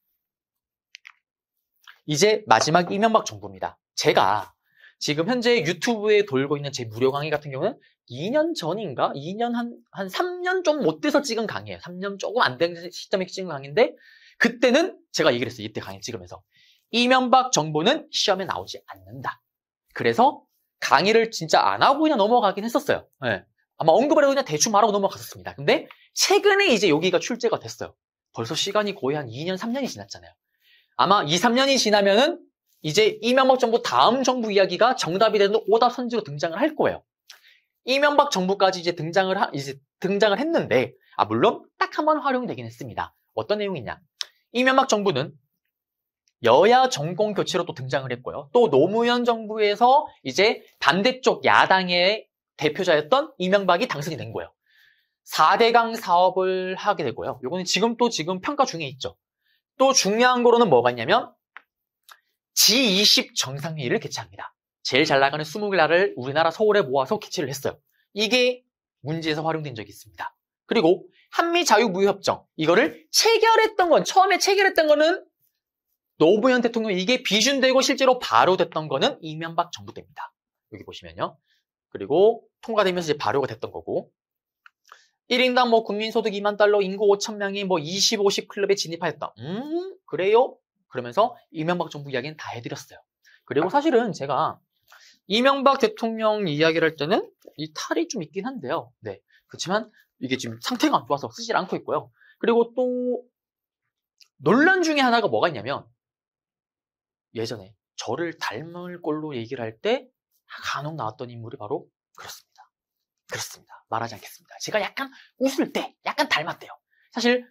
A: 이제 마지막 이명박 정부입니다. 제가 지금 현재 유튜브에 돌고 있는 제 무료 강의 같은 경우는 2년 전인가? 2년 한 3년 좀 못 돼서 찍은 강의예요. 3년 조금 안 된 시점에 찍은 강의인데 그때는 제가 얘기를 했어요. 이때 강의 찍으면서. 이명박 정부는 시험에 나오지 않는다. 그래서 강의를 진짜 안 하고 그냥 넘어가긴 했었어요. 네. 아마 언급을 해도 그냥 대충 말하고 넘어갔었습니다. 근데 최근에 이제 여기가 출제가 됐어요. 벌써 시간이 거의 한 2년, 3년이 지났잖아요. 아마 2, 3년이 지나면은 이제 이명박 정부 다음 정부 이야기가 정답이 되는 오답 선지로 등장을 할 거예요. 이명박 정부까지 이제 등장을 했는데, 물론 딱 한 번 활용되긴 했습니다. 어떤 내용이냐? 이명박 정부는 여야 정권 교체로 또 등장을 했고요. 또 노무현 정부에서 이제 반대쪽 야당의 대표자였던 이명박이 당선이 된 거예요. 4대강 사업을 하게 되고요. 이거는 지금 평가 중에 있죠. 또 중요한 거로는 뭐가 있냐면 G20 정상회의를 개최합니다. 제일 잘 나가는 20개나라를 우리나라 서울에 모아서 개최를 했어요. 이게 문제에서 활용된 적이 있습니다. 그리고 한미자유무역협정 이거를 처음에 체결했던 거는 노무현 대통령 이게 비준되고 실제로 발효됐던 거는 이명박 정부 때입니다. 여기 보시면요. 그리고 통과되면서 이제 발효가 됐던 거고 1인당 국민소득 2만 달러, 인구 5천 명이 25씩 클럽에 진입하였다. 그래요? 그러면서 이명박 정부 이야기는 다 해드렸어요. 그리고 사실은 제가 이명박 대통령 이야기를 할 때는 이 탈이 좀 있긴 한데요. 네. 그렇지만 이게 지금 상태가 안 좋아서 쓰질 않고 있고요. 그리고 또 논란 중에 하나가 뭐가 있냐면 예전에 저를 닮을 걸로 얘기를 할 때 간혹 나왔던 인물이 바로 그렇습니다. 말하지 않겠습니다. 제가 약간 웃을 때 약간 닮았대요. 사실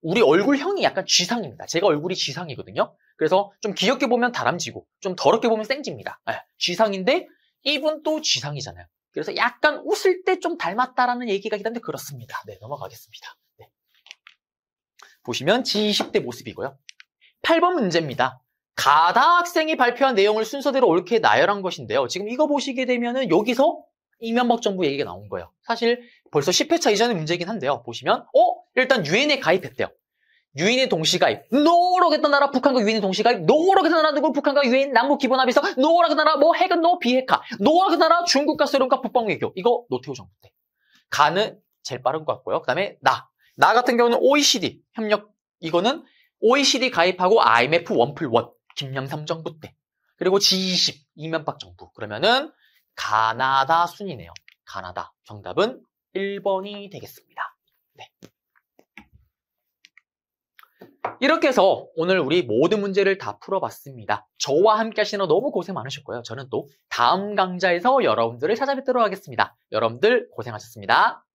A: 우리 얼굴형이 약간 쥐상입니다. 제가 얼굴이 쥐상이거든요. 그래서 좀 귀엽게 보면 다람쥐고 좀 더럽게 보면 생쥐입니다. 네, 쥐상인데 이분 또 쥐상이잖아요. 그래서 약간 웃을 때 좀 닮았다라는 얘기가 있는데 그렇습니다. 네, 넘어가겠습니다. 네. 보시면 G20대 모습이고요. 8번 문제입니다. 가다 학생이 발표한 내용을 순서대로 옳게 나열한 것인데요. 지금 이거 보시게 되면은 여기서 이명박 정부 얘기가 나온 거예요. 사실 벌써 10회차 이전의 문제이긴 한데요. 보시면 일단 유엔에 가입했대요. 유엔의 동시가입. 노력했던 나라 북한과 유엔의 동시가입. 노력했던 나라 누구 북한과 유엔 남북기본합의서. 노력했던 나라 핵은 비핵화. 노력했던 나라 중국과 소련과 북방외교. 이거 노태우 정부 때. 가는 제일 빠른 것 같고요. 그 다음에 나 같은 경우는 OECD 협력. 이거는 OECD 가입하고 IMF 1+1 김영삼 정부 때. 그리고 G20 이명박 정부. 그러면은 가나다 순이네요. 가나다. 정답은 1번이 되겠습니다. 네. 이렇게 해서 오늘 우리 모든 문제를 다 풀어봤습니다. 저와 함께 하시느라 너무 고생 많으셨고요. 저는 또 다음 강좌에서 여러분들을 찾아뵙도록 하겠습니다. 여러분들 고생하셨습니다.